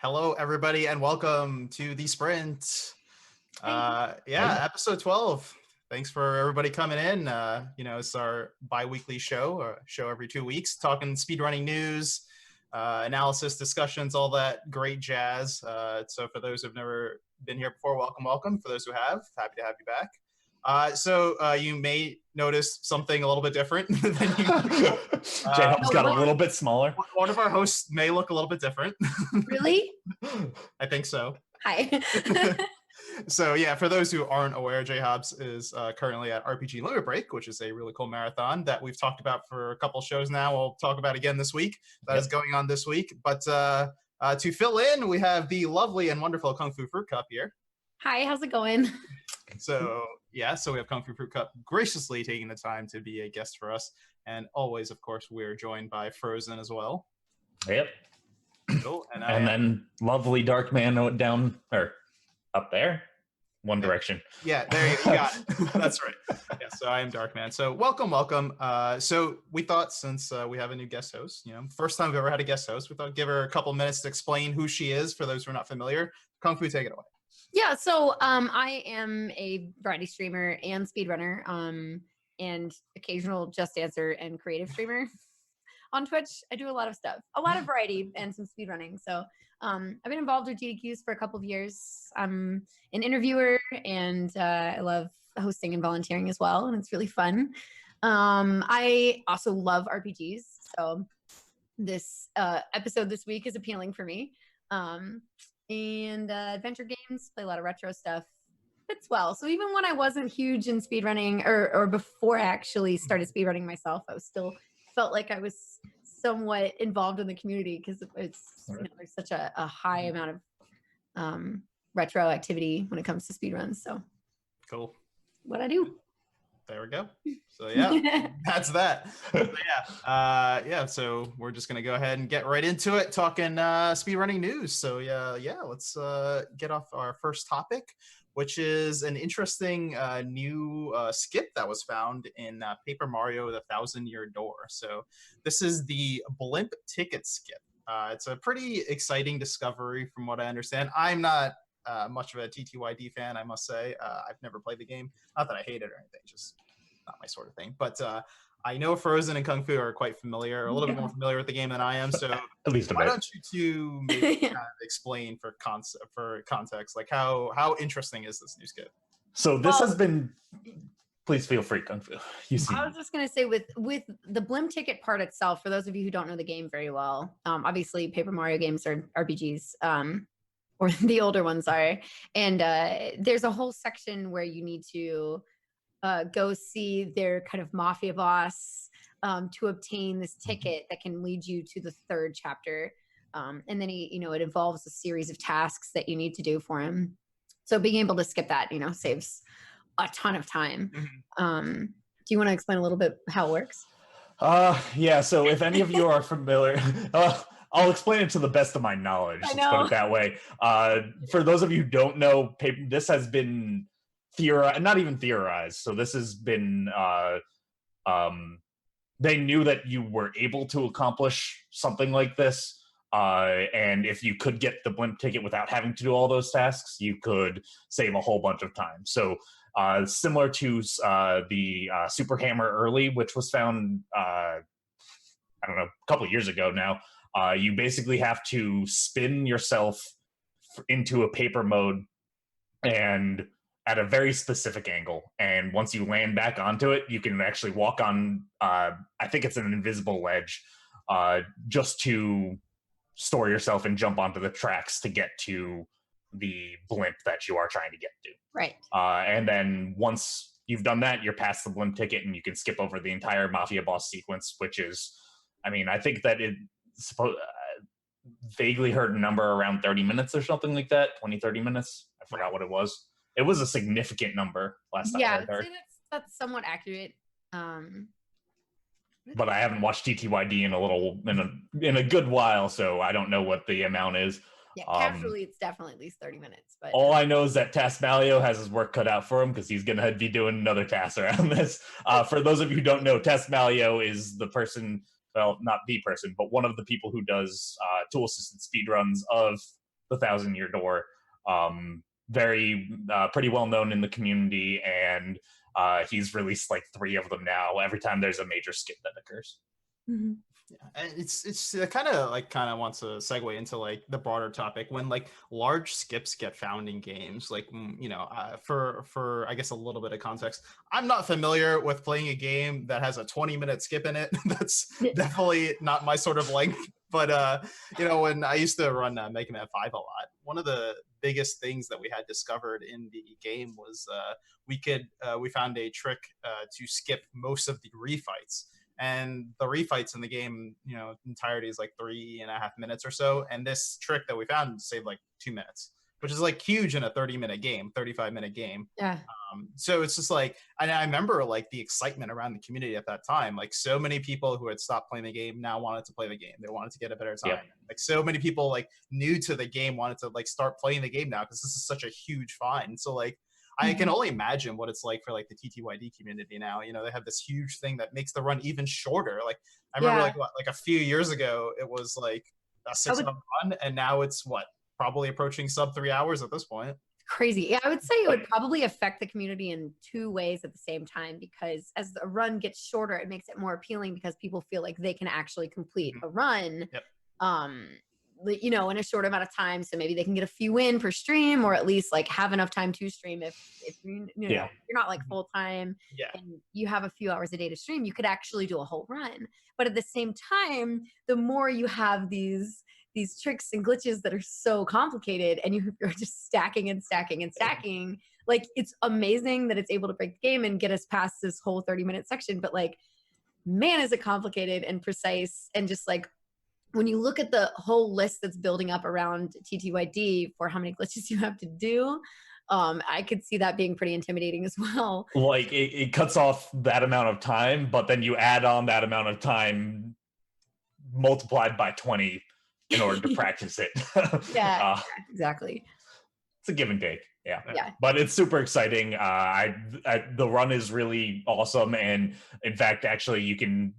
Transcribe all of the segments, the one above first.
Hello, everybody, and welcome to the sprint. Episode 12. Thanks for everybody coming in. It's our bi-weekly show every 2 weeks, talking speedrunning news, analysis, discussions, all that great jazz. So for those who've never been here before, welcome. For those who have, happy to have you back. You may notice something a little bit different than you. JHobz got a little bit smaller. One of our hosts may look a little bit different. Really? I think so. Hi. So yeah, for those who aren't aware, JHobz is currently at RPG Limit Break, which is a really cool marathon that we've talked about for a couple shows now. We'll talk about again this week. That is going on this week. But to fill in, we have the lovely and wonderful kungfufruitcup here. Hi, how's it going? So we have kungfufruitcup graciously taking the time to be a guest for us. And always, of course, we're joined by Frozen as well. Yep. Cool. And then lovely dark man down, or up there, one direction. Yeah, there you got it. That's right. Yeah, so I am Darkman. So welcome. So we thought, since we have a new guest host, first time we've ever had a guest host, we thought give her a couple minutes to explain who she is for those who are not familiar. Kung Fu, take it away. Yeah, so I am a variety streamer and speedrunner, and occasional Just Dancer and creative streamer on Twitch. I do a lot of stuff, a lot of variety and some speedrunning. So I've been involved with GDQs for a couple of years. I'm an interviewer, and I love hosting and volunteering as well, and it's really fun. I also love RPGs, so this episode this week is appealing for me. And adventure games, play a lot of retro stuff. Fits well. So even when I wasn't huge in speedrunning, or before I actually started speedrunning myself, I was still felt like I was somewhat involved in the community, because it's there's such a high amount of retro activity when it comes to speedruns. So cool. What I do. There we go. So yeah, that's that. So we're just gonna go ahead and get right into it, talking speedrunning news. So let's get off our first topic, which is an interesting new skip that was found in Paper Mario: The Thousand-Year Door. So this is the blimp ticket skip. It's a pretty exciting discovery from what I understand. I'm not much of a TTYD fan, I must say. I've never played the game. Not that I hate it or anything, just not my sort of thing. But I know Frozen and Kung Fu are quite familiar, a little bit more familiar with the game than I am. So at least why don't you two maybe kind of explain for context, like how interesting is this new skip? So this has been. Please feel free, Kung Fu. I was just going to say, with the blimp ticket part itself, for those of you who don't know the game very well, obviously Paper Mario games are RPGs, or the older ones are. And there's a whole section where you need to go see their kind of mafia boss to obtain this ticket that can lead you to the third chapter. And then it involves a series of tasks that you need to do for him. So being able to skip that, saves a ton of time. Do you want to explain a little bit how it works? So if any of you are familiar, I'll explain it to the best of my knowledge. Let's put it that way. For those of you who don't know, this has been not even theorized. So this has been, they knew that you were able to accomplish something like this. And if you could get the blimp ticket without having to do all those tasks, you could save a whole bunch of time. So similar to the Super Hammer Early, which was found, a couple of years ago now, you basically have to spin yourself into a paper mode and at a very specific angle. And once you land back onto it, you can actually walk on, I think it's an invisible ledge, just to store yourself and jump onto the tracks to get to the blimp that you are trying to get to. Right. And then once you've done that, you're past the blimp ticket and you can skip over the entire mafia boss sequence, which is, I think that vaguely heard a number around 30 minutes or something like that, 20, 30 minutes. I forgot what it was. It was a significant number last time I heard. Yeah, that's somewhat accurate. But I haven't watched TTYD in a good while, so I don't know what the amount is. Yeah, casually, it's definitely at least 30 minutes. But all I know is that Tasmalio has his work cut out for him because he's going to be doing another task around this. For those of you who don't know, Tasmalio is the person, well, not the person, but one of the people who does tool-assisted speedruns of the 1,000-Year Door. Pretty well known in the community, and he's released like 3 of them now every time there's a major skip that occurs. Mm-hmm. Yeah, and it's kind of wants to segue into like the broader topic when like large skips get found in games. Like for I guess a little bit of context, I'm not familiar with playing a game that has a 20-minute skip in it. That's definitely not my sort of length. But when I used to run Mega Man 5 a lot, one of the biggest things that we had discovered in the game was we found a trick to skip most of the refights. And the refights in the game, entirety is like 3.5 minutes or so. And this trick that we found saved like 2 minutes, which is like huge in a 30-minute game, 35-minute game. Yeah. So it's just like, and I remember like the excitement around the community at that time. Like so many people who had stopped playing the game now wanted to play the game. They wanted to get a better time. Yep. Like so many people like new to the game wanted to like start playing the game now because this is such a huge find. So like, I can only imagine what it's like for like the TTYD community now. They have this huge thing that makes the run even shorter. Like I remember like a few years ago, it was like a 6-hour run, and now it's probably approaching sub 3 hours at this point. Crazy. Yeah, I would say it would probably affect the community in 2 ways at the same time, because as the run gets shorter, it makes it more appealing because people feel like they can actually complete a run. Yep. In a short amount of time, so maybe they can get a few in per stream, or at least like have enough time to stream. If you're not like full time and you have a few hours a day to stream, you could actually do a whole run. But at the same time, the more you have these tricks and glitches that are so complicated, and you're just stacking and stacking and stacking, like it's amazing that it's able to break the game and get us past this whole 30-minute section. But like, man, is it complicated and precise, and just like, when you look at the whole list that's building up around TTYD for how many glitches you have to do, I could see that being pretty intimidating as well. Like it cuts off that amount of time, but then you add on that amount of time multiplied by 20 in order to practice it. Exactly. It's a give and take. Yeah. But it's super exciting. The run is really awesome. And in fact, actually, you can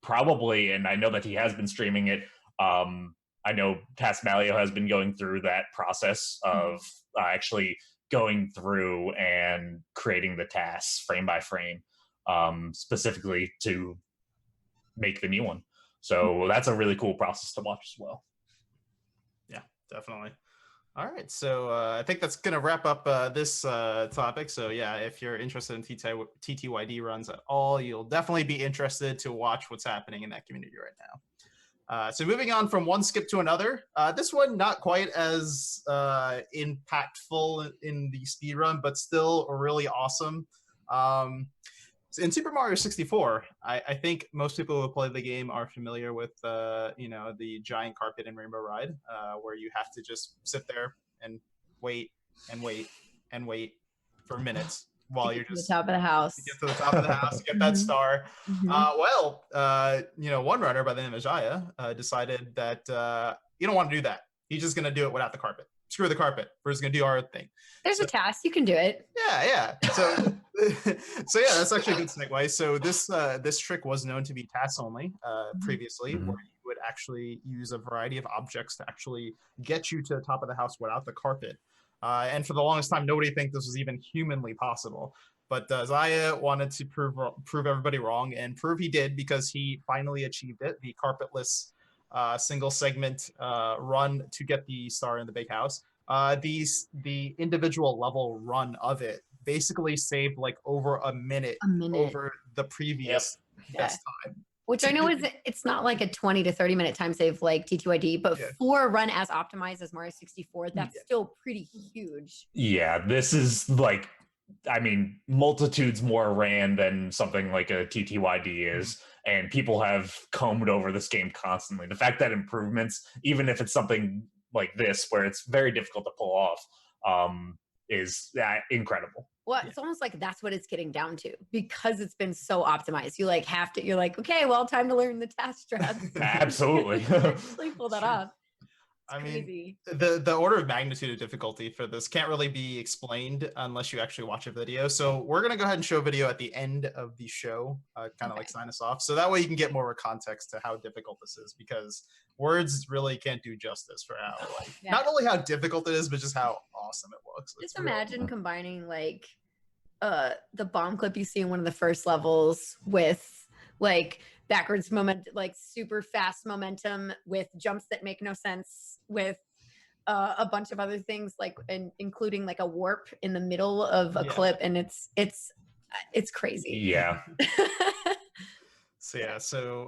probably, and I know that he has been streaming it, I know Taskmalio has been going through that process of actually going through and creating the tasks frame by frame, specifically to make the new one. So that's a really cool process to watch as well. Yeah, definitely. All right, so I think that's going to wrap up this topic. So yeah, if you're interested in TTYD runs at all, you'll definitely be interested to watch what's happening in that community right now. So moving on from one skip to another, this one not quite as impactful in the speedrun, but still really awesome. So in Super Mario 64, I think most people who play the game are familiar with the giant carpet in Rainbow Ride, where you have to just sit there and wait and wait and wait for minutes while you're just to the top of the house. To get to the top of the house, get that star. One runner by the name of Jaya decided that you don't want to do that. He's just going to do it without the carpet. Screw the carpet. We're just going to do our thing. There's a task. You can do it. Yeah. So that's actually a good segue. So this trick was known to be task only previously, where you would actually use a variety of objects to actually get you to the top of the house without the carpet. And for the longest time, nobody think this was even humanly possible. But Zaya wanted to prove everybody wrong, and prove he did, because he finally achieved it, the carpetless single segment run to get the star in the big house. The individual level run of it basically saved like over a minute over the previous best time. Which I know it's not like a 20 to 30 minute time save like TTYD, but for a run as optimized as Mario 64, that's still pretty huge. Yeah, this is like, I mean, multitudes more ran than something like a TTYD is, and people have combed over this game constantly. The fact that improvements, even if it's something like this, where it's very difficult to pull off, is incredible. Well, it's almost like that's what it's getting down to, because it's been so optimized. You like have to, you're like, okay, well, time to learn the task strats. Absolutely. Actually pull that off. I mean, crazy. the order of magnitude of difficulty for this can't really be explained unless you actually watch a video. So we're gonna go ahead and show a video at the end of the show, kind of like sign us off. So that way you can get more of a context to how difficult this is, because words really can't do justice for how not only how difficult it is, but just how awesome it looks. Just imagine combining like the bomb clip you see in one of the first levels with like backwards moment, like super fast momentum with jumps that make no sense, with a bunch of other things, like including like a warp in the middle of a clip, and it's crazy. Yeah. So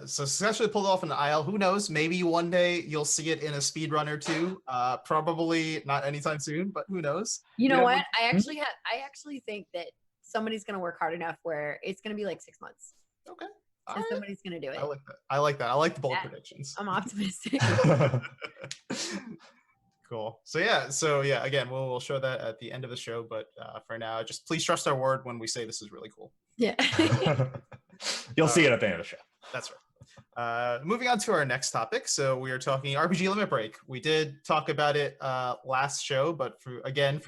successfully pulled off an aisle. Who knows? Maybe one day you'll see it in a speedrunner too. Probably not anytime soon, but who knows? You know what? I actually think that somebody's gonna work hard enough where it's gonna be like 6 months. Okay. And somebody's gonna do it. I like that. I like that. I like the bold predictions. I'm optimistic. Cool. So yeah, again, we'll show that at the end of the show, but for now, just please trust our word when we say this is really cool. Yeah. You'll see it at the end of the show. That's right. Moving on to our next topic. So we are talking RPG Limit Break. We did talk about it last show, but for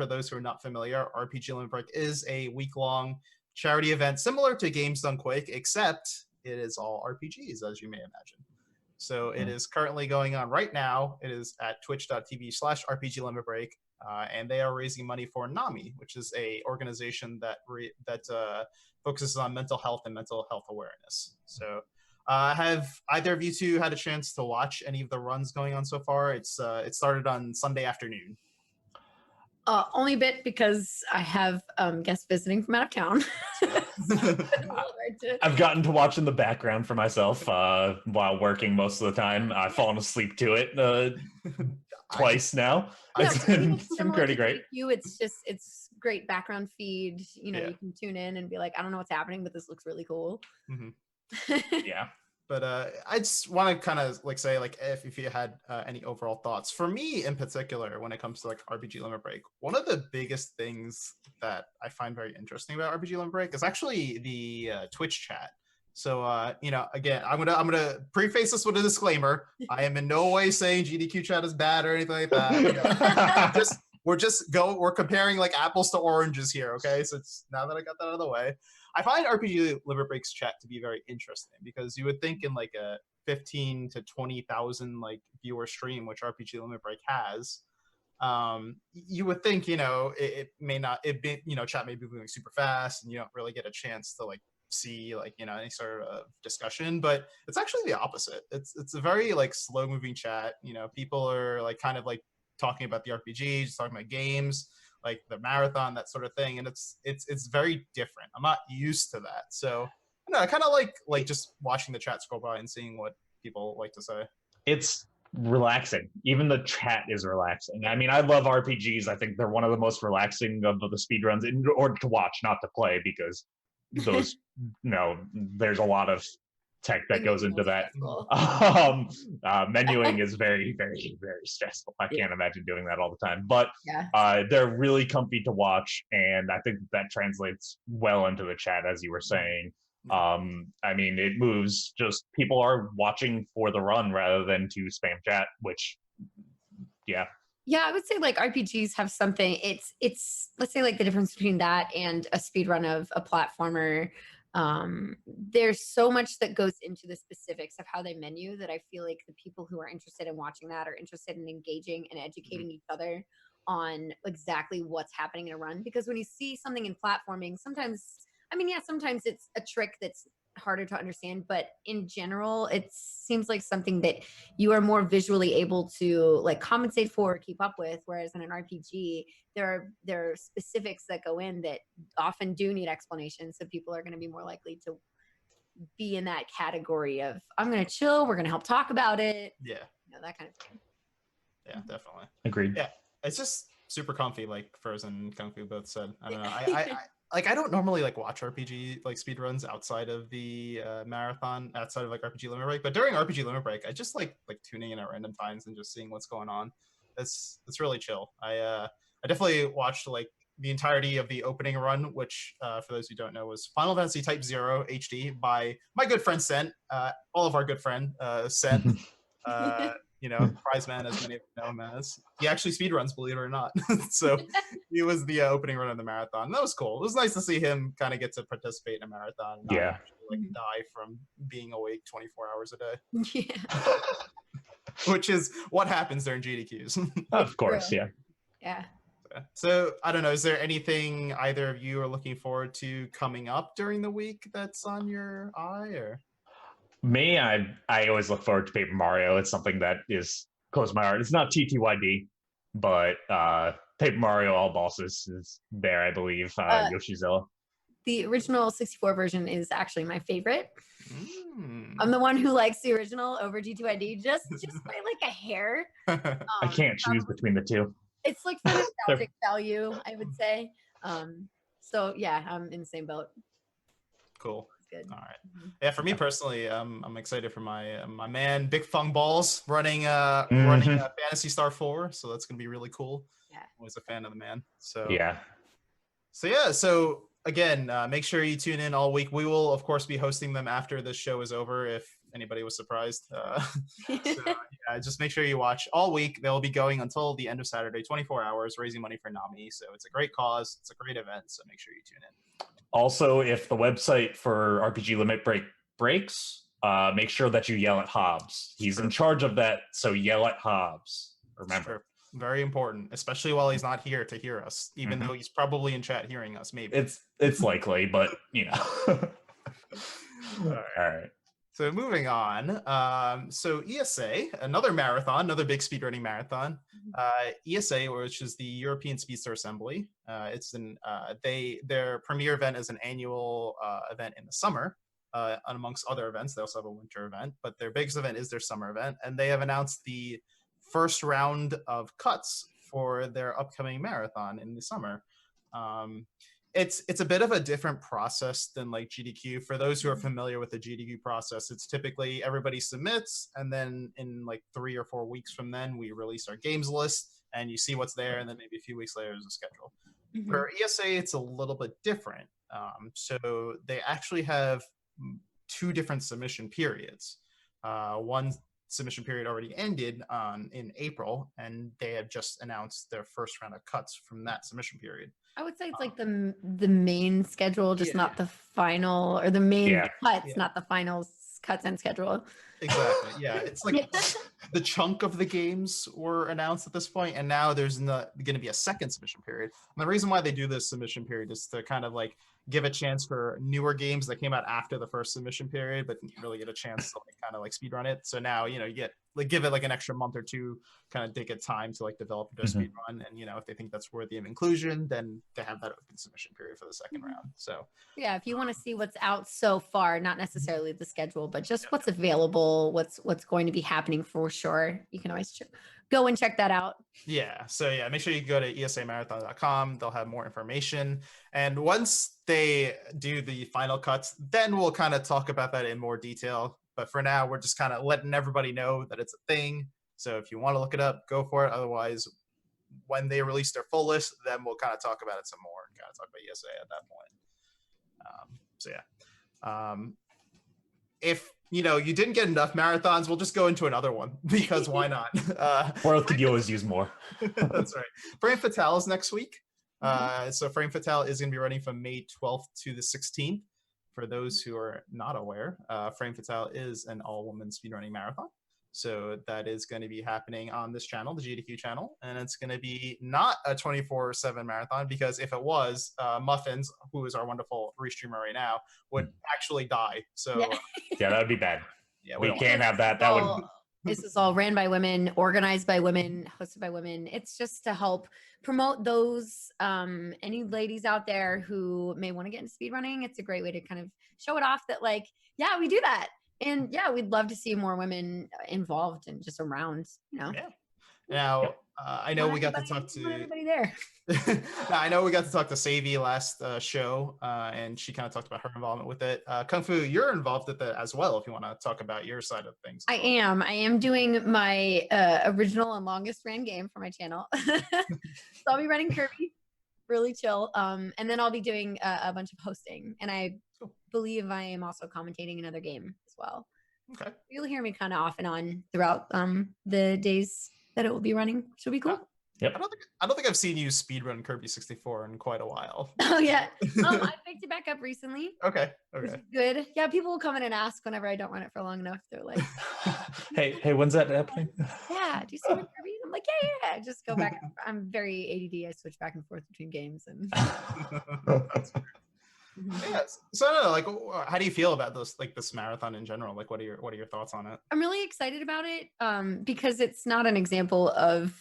those who are not familiar, RPG Limit Break is a week-long charity event similar to Games Done Quick, except it is all RPGs, as you may imagine. So it is currently going on right now. It is at twitch.tv/RPG Limit Break, and they are raising money for NAMI, which is a organization that focuses on mental health and mental health awareness. So have either of you two had a chance to watch any of the runs going on so far? It started on Sunday afternoon. Only a bit, because I have guests visiting from out of town. I've gotten to watch in the background for myself while working most of the time. I've fallen asleep to it twice now. It's been pretty great. It's great background feed. You know, you can tune in and be like, I don't know what's happening, but this looks really cool. Yeah. But I just want to kind of like say, like, if you had any overall thoughts. For me in particular, when it comes to like RPG Limit Break, one of the biggest things that I find very interesting about RPG Limit Break is actually the Twitch chat. So you know, again, I'm gonna preface this with a disclaimer. I am in no way saying GDQ chat is bad or anything like that. You know, we're comparing like apples to oranges here, okay? So now that I got that out of the way, I find RPG Limit Break's chat to be very interesting, because you would think in like a 15 to 20,000 like viewer stream, which RPG Limit Break has, you would think, you know, chat may be moving super fast and you don't really get a chance to like see like, you know, any sort of discussion, but it's actually the opposite. It's a very like slow moving chat. You know, people are like kind of like talking about the RPGs, talking about games, like the marathon, that sort of thing, and it's very different. I'm not used to that, so I don't know, I kind of like just watching the chat scroll by and seeing what people like to say. It's relaxing. Even the chat is relaxing. I mean, I love RPGs. I think they're one of the most relaxing of the speedruns, in order to watch, not to play, because those there's a lot of tech that goes into that. Menuing is very, very, very stressful. I can't imagine doing that all the time, but they're really comfy to watch, and I think that translates well into the chat, as you were saying. I mean, it moves, just people are watching for the run rather than to spam chat, which I would say like RPGs have something. It's let's say like the difference between that and a speedrun of a platformer. There's so much that goes into the specifics of how they menu that I feel like the people who are interested in watching that are interested in engaging and educating each other on exactly what's happening in a run. Because when you see something in platforming, sometimes it's a trick that's harder to understand, but in general, it seems like something that you are more visually able to like compensate for or keep up with, whereas in an RPG there are specifics that go in that often do need explanation, so people are going to be more likely to be in that category of, I'm going to chill, we're going to help talk about it, that kind of thing. Definitely agreed. It's just super comfy, like Frozen and Kung Fu both said. I don't know. I don't normally like watch RPG like speedruns outside of the marathon, outside of like RPG Limit Break, but during RPG Limit Break, I just like tuning in at random times and just seeing what's going on. It's really chill. I definitely watched like the entirety of the opening run, which for those who don't know was Final Fantasy Type 0 HD by my good friend Sent, all of our good friend Sent. prize man, as many of them know him as. He actually speedruns, believe it or not. So he was the opening run of the marathon. That was cool. It was nice to see him kind of get to participate in a marathon, not Yeah. actually like die from being awake 24 hours a day, Yeah. which is what happens during GDQs. Of course, yeah. Yeah. So I don't know, is there anything either of you are looking forward to coming up during the week that's on your eye? Or Me, I always look forward to Paper Mario. It's something that is close to my heart. It's not TTYD, but Paper Mario All Bosses is there, I believe. Yoshizilla. The original 64 version is actually my favorite. I'm the one who likes the original over G2ID just by like a hair. I can't choose between the two. It's like for nostalgic value, I would say. So yeah, I'm in the same boat. Cool. Good. All right. Yeah, for me personally, I'm excited for my man Big Fung Balls running Phantasy Star 4, so that's gonna be really cool. Yeah. I'm always a fan of the man. So yeah. So again, make sure you tune in all week. We will of course be hosting them after this show is over, if anybody was surprised. Just make sure you watch all week. They'll be going until the end of Saturday, 24 hours, raising money for NAMI. So it's a great cause. It's a great event. So make sure you tune in. Also, if the website for RPG Limit Break breaks, make sure that you yell at JHobz. He's in charge of that, so yell at JHobz. Remember. Very important, especially while he's not here to hear us, even though he's probably in chat hearing us, maybe. It's likely, but All right. So moving on, so ESA, another marathon, another big speedrunning marathon. ESA, which is the European Speedster Assembly, it's their premier event is an annual event in the summer. And amongst other events, they also have a winter event, but their biggest event is their summer event, and they have announced the first round of cuts for their upcoming marathon in the summer. It's a bit of a different process than like GDQ. For those who are familiar with the GDQ process, it's typically everybody submits, and then in like 3 or 4 weeks from then, we release our games list, and you see what's there, and then maybe a few weeks later, there's a schedule. For ESA, it's a little bit different. So they actually have 2 different submission periods. One submission period already ended in April, and they have just announced their first round of cuts from that submission period. I would say it's like the main schedule, just not the final, or the main cuts, not the final cuts and schedule. Exactly. Yeah, it's like the chunk of the games were announced at this point, and now there's going to be a second submission period. And the reason why they do this submission period is to kind of like give a chance for newer games that came out after the first submission period, but didn't really get a chance to like kind of like speedrun it. So now, you get like give it like an extra month or two, kind of take it time to like develop their speedrun. And if they think that's worthy of inclusion, then they have that open submission period for the second round. So yeah, if you want to see what's out so far, not necessarily the schedule, but just what's available, what's going to be happening for sure, you can always go and check that out. Yeah. So yeah, make sure you go to esamarathon.com. They'll have more information. And once they do the final cuts, then we'll kind of talk about that in more detail. But for now, we're just kind of letting everybody know that it's a thing. So if you want to look it up, go for it. Otherwise, when they release their full list, then we'll kind of talk about it some more and kind of talk about ESA at that point. If you didn't get enough marathons, we'll just go into another one, because why not? Or could you always use more? That's right. Frame Fatale is next week. So Frame Fatale is going to be running from May 12th to the 16th. For those who are not aware, Frame Fatale is an all-woman speedrunning marathon. So that is going to be happening on this channel, the GDQ channel, and it's going to be not a 24/7 marathon, because if it was, Muffins, who is our wonderful restreamer right now, would actually die. So yeah, that would be bad. Yeah, we can't have that. That would. This is all ran by women, organized by women, hosted by women. It's just to help promote those any ladies out there who may want to get into speedrunning. It's a great way to kind of show it off that, like, yeah, we do that. And yeah, we'd love to see more women involved and just around, Yeah. Now, I know we got to talk to everybody there. Now, I know we got to talk to Savy last show, and she kind of talked about her involvement with it. Kung Fu, you're involved with it as well, if you want to talk about your side of things. I am doing my original and longest ran game for my channel. So I'll be running Kirby, really chill. And then I'll be doing a bunch of hosting. And I believe I am also commentating another game as well. Okay. you'll hear me kind of off and on throughout the days that it will be running, which will be cool. Yep. I don't think I've seen you speedrun Kirby 64 in quite a while. Oh yeah. I picked it back up recently. Okay. Which is good. Yeah, people will come in and ask whenever I don't run it for long enough. They're like, hey, when's that happening? yeah, do you see Kirby? I'm like, yeah. I just go back. I'm very ADD. I switch back and forth between games and yeah. So I don't know, like, how do you feel about this marathon in general? Like, what are your thoughts on it? I'm really excited about it because it's not an example of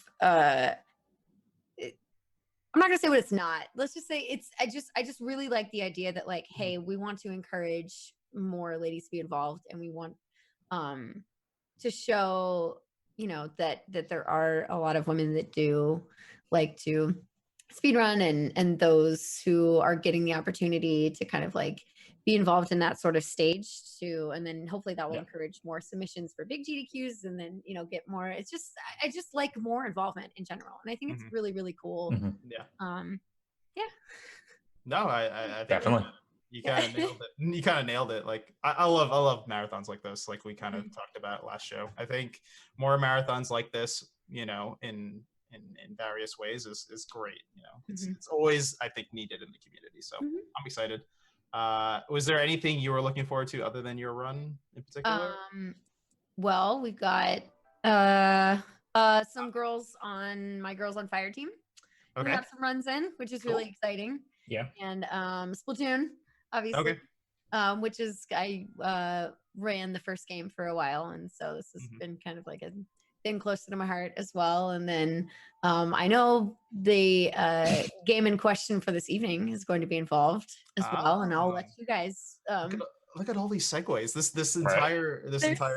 I'm not gonna say what it's not. Let's just say it's. I just really like the idea that like, hey, we want to encourage more ladies to be involved, and we want to show, that there are a lot of women that do like to speedrun, and those who are getting the opportunity to kind of like be involved in that sort of stage too, and then hopefully that will encourage more submissions for big GDQs, and then get more. It's just I just like more involvement in general, and I think it's really, really cool. Yeah. No, I think definitely. You kind of nailed it. You kind of nailed it. Like I love marathons like this. Like we kind of talked about last show. I think more marathons like this, in various ways is great. It's always, I think, needed in the community. So I'm excited. Was there anything you were looking forward to other than your run in particular? Well, we've got some girls on my Girls on Fire team. Okay. We have some runs in, which is really exciting. Yeah. And Splatoon, obviously. Okay. Which is I ran the first game for a while, and so this has been kind of like a thing closer to my heart as well. And then I know the game in question for this evening is going to be involved as well, and I'll let you guys. Look at all these segues. This entire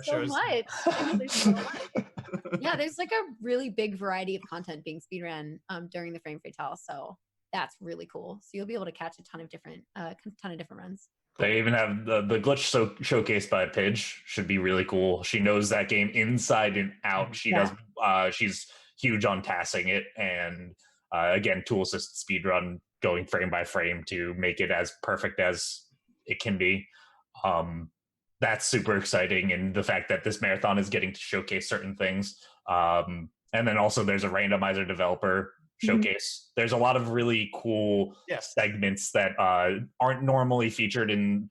show is much. There's so much. Yeah, there's like a really big variety of content being speedrun during the Frame Fatale, so that's really cool. So you'll be able to catch a ton of different runs. They even have the glitch showcase by Pidge. Should be really cool. She knows that game inside and out. She does. She's huge on tassing it, and again, tool assisted speedrun, going frame by frame to make it as perfect as it can be. That's super exciting, and the fact that this marathon is getting to showcase certain things. And then also there's a randomizer developer showcase. There's a lot of really cool segments that aren't normally featured in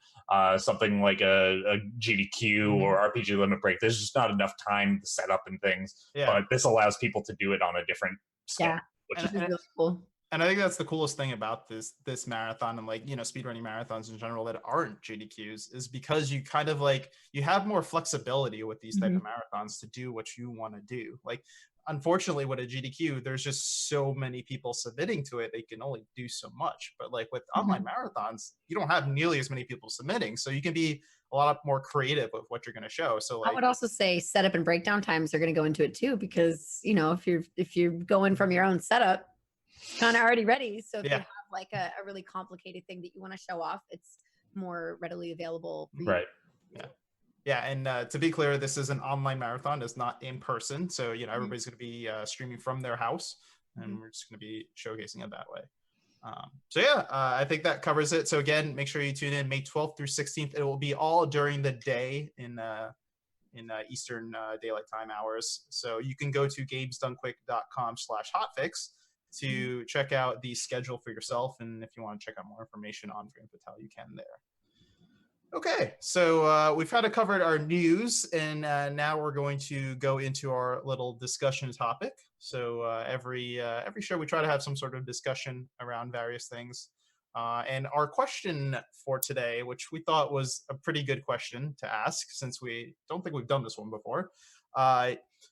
something like a GDQ or RPG Limit Break. There's just not enough time to set up and things. But this allows people to do it on a different scale, which is really cool. And I think that's the coolest thing about this marathon, and like, speedrunning marathons in general that aren't GDQs, is because you kind of like, you have more flexibility with these type of marathons to do what you want to do. Like, unfortunately, with a GDQ, there's just so many people submitting to it, they can only do so much. But like with online marathons, you don't have nearly as many people submitting, so you can be a lot more creative with what you're going to show. So like, I would also say setup and breakdown times are going to go into it too, because if you're going from your own setup, kind of already ready. So if you have like a really complicated thing that you want to show off, it's more readily available for you. Right. Yeah. And to be clear, this is an online marathon. It's not in person. So, everybody's going to be streaming from their house, and we're just going to be showcasing it that way. I think that covers it. So again, make sure you tune in May 12th through 16th. It will be all during the day in Eastern Daylight Time hours. So you can go to gamesdonequick.com/hotfix to check out the schedule for yourself, and if you want to check out more information on Frame Fatale, you can there. Okay, so we've kind of covered our news, and now we're going to go into our little discussion topic. So every show we try to have some sort of discussion around various things. And our question for today, which we thought was a pretty good question to ask, since we don't think we've done this one before.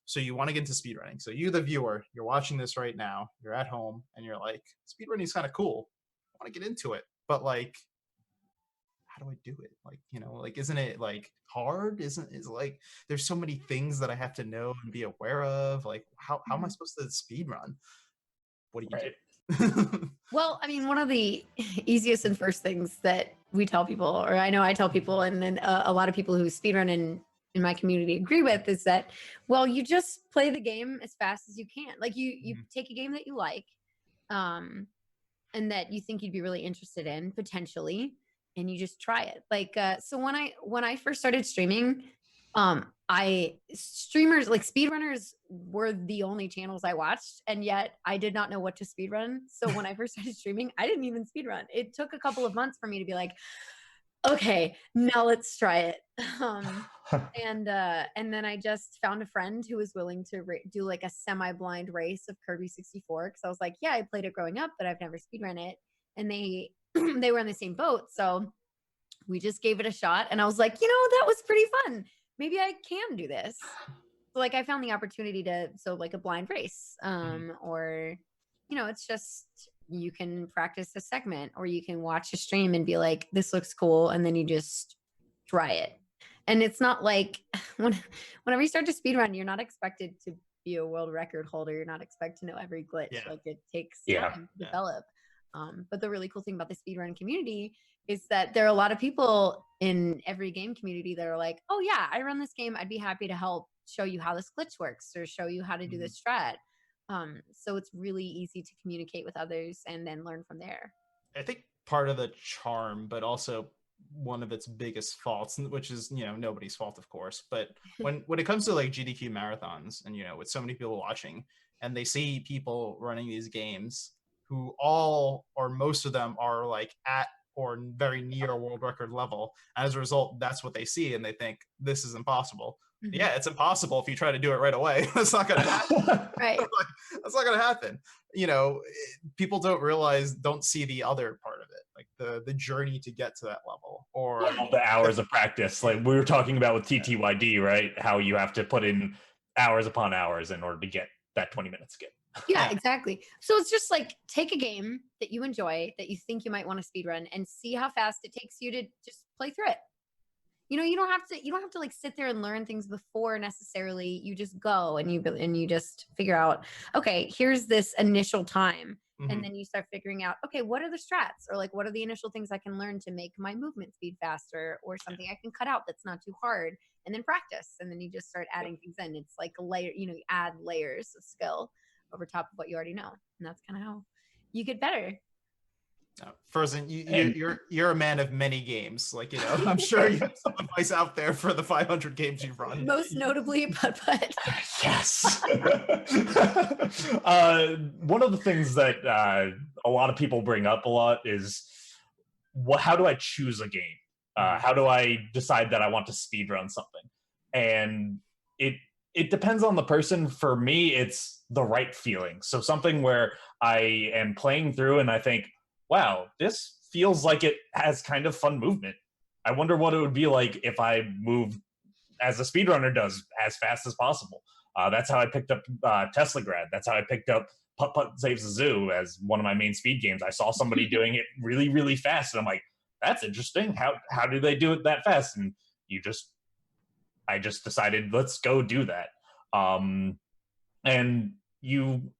So you want to get into speedrunning. So you, the viewer, you're watching this right now, you're at home, and you're like, speedrunning is kind of cool. I want to get into it. But like, how do I do it? Like, like, isn't it like hard? Is like, there's so many things that I have to know and be aware of. Like, how am I supposed to speedrun? What do you do? Well, I mean, one of the easiest and first things that we tell people, or I know I tell people, and then a lot of people who speedrun in my community agree with, is that, well, you just play the game as fast as you can. Like you take a game that you like, and that you think you'd be really interested in potentially, and you just try it. Like, so when I first started streaming, streamers like speedrunners were the only channels I watched, and yet I did not know what to speedrun. So when I first started streaming, I didn't even speedrun. It took a couple of months for me to be like, okay, now let's try it. And then I just found a friend who was willing to do like a semi-blind race of Kirby 64, because I was like, yeah, I played it growing up, but I've never speedrun it. And they they were in the same boat, so we just gave it a shot. And I was like, that was pretty fun. Maybe I can do this. So like I found the opportunity to, so like a blind race, or it's just, you can practice a segment, or you can watch a stream and be like, this looks cool, and then you just try it. And it's not like whenever you start to speedrun, you're not expected to be a world record holder. You're not expected to know every glitch. Yeah. Like it takes time to develop. But the really cool thing about the speedrun community is that there are a lot of people in every game community that are like, oh yeah, I run this game. I'd be happy to help show you how this glitch works, or show you how to do this strat. So it's really easy to communicate with others and then learn from there. I think part of the charm, but also one of its biggest faults, which is nobody's fault, of course, but when it comes to like GDQ marathons, and with so many people watching, and they see people running these games who all or most of them are like at or very near world record level, as a result, that's what they see, and they think this is impossible. Yeah, it's impossible if you try to do it right away. That's not going to happen. Right. That's not going to happen. People don't see the other part of it, like the journey to get to that level, or all the hours of practice. Like we were talking about with TTYD, right? How you have to put in hours upon hours in order to get that 20-minute skip. Yeah, exactly. So it's just like, take a game that you enjoy, that you think you might want to speedrun, and see how fast it takes you to just play through it. You don't have to like sit there and learn things before necessarily. You just go and you just figure out, okay, here's this initial time. And then you start figuring out, okay, what are the strats, or like, what are the initial things I can learn to make my movement speed faster, or something I can cut out that's not too hard, and then practice. And then you just start adding things in. It's like a layer, you add layers of skill over top of what you already know. And that's kind of how you get better. Frozen, you're a man of many games. Like, I'm sure you have some advice out there for the 500 games you've run. Most notably, but yes. One of the things that a lot of people bring up a lot is, how do I choose a game? How do I decide that I want to speedrun something? And it depends on the person. For me, it's the right feeling. So something where I am playing through and I think, wow, this feels like it has kind of fun movement. I wonder what it would be like if I moved as a speedrunner does, as fast as possible. That's how I picked up Tesla Grad. That's how I picked up Putt Putt Saves the Zoo as one of my main speed games. I saw somebody doing it really, really fast, and I'm like, that's interesting. How do they do it that fast? And I just decided, let's go do that. And you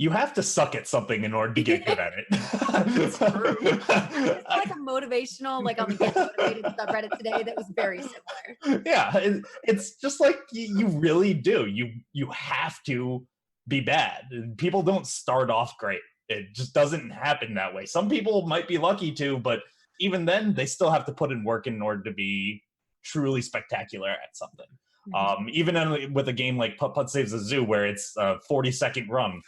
have to suck at something in order to get good at it. It's like a motivational, like on the Get Motivated subreddit today, that was very similar. Yeah, it's just like you really do. You have to be bad. People don't start off great. It just doesn't happen that way. Some people might be lucky to, but even then, they still have to put in work in order to be truly spectacular at something. Even with a game like Putt Putt Saves the Zoo, where it's a 40-second run,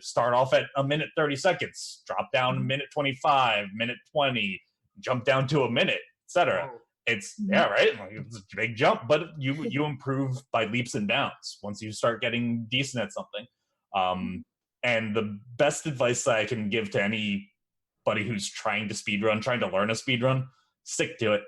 start off at a minute 30 seconds, drop down a minute 25, minute 20, jump down to a minute, etc. It's right. It's a big jump, but you improve by leaps and bounds once you start getting decent at something. And the best advice that I can give to anybody who's trying to speedrun, trying to learn a speedrun, stick to it.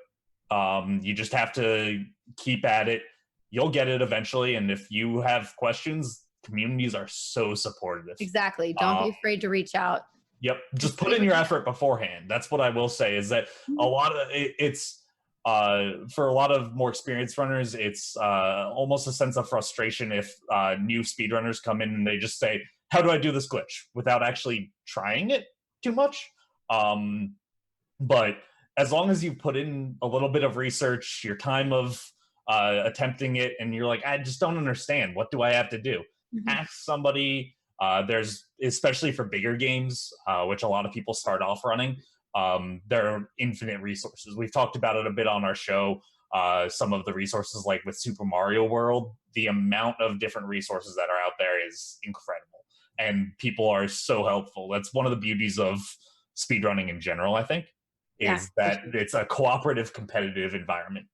You just have to keep at it. You'll get it eventually. And if you have questions, communities are so supportive. Exactly. Don't be afraid to reach out. Yep. Just put in your effort beforehand. That's what I will say, is that a lot of it's for a lot of more experienced runners, it's almost a sense of frustration if new speedrunners come in and they just say, how do I do this glitch, without actually trying it too much. But as long as you put in a little bit of research, your time of attempting it, and you're like, I just don't understand. What do I have to do? Ask somebody. There's, especially for bigger games, which a lot of people start off running, there are infinite resources. We've talked about it a bit on our show. some of the resources, like with Super Mario World, the amount of different resources that are out there is incredible, and people are so helpful. That's one of the beauties of speedrunning in general, I think, is that it's a cooperative, competitive environment,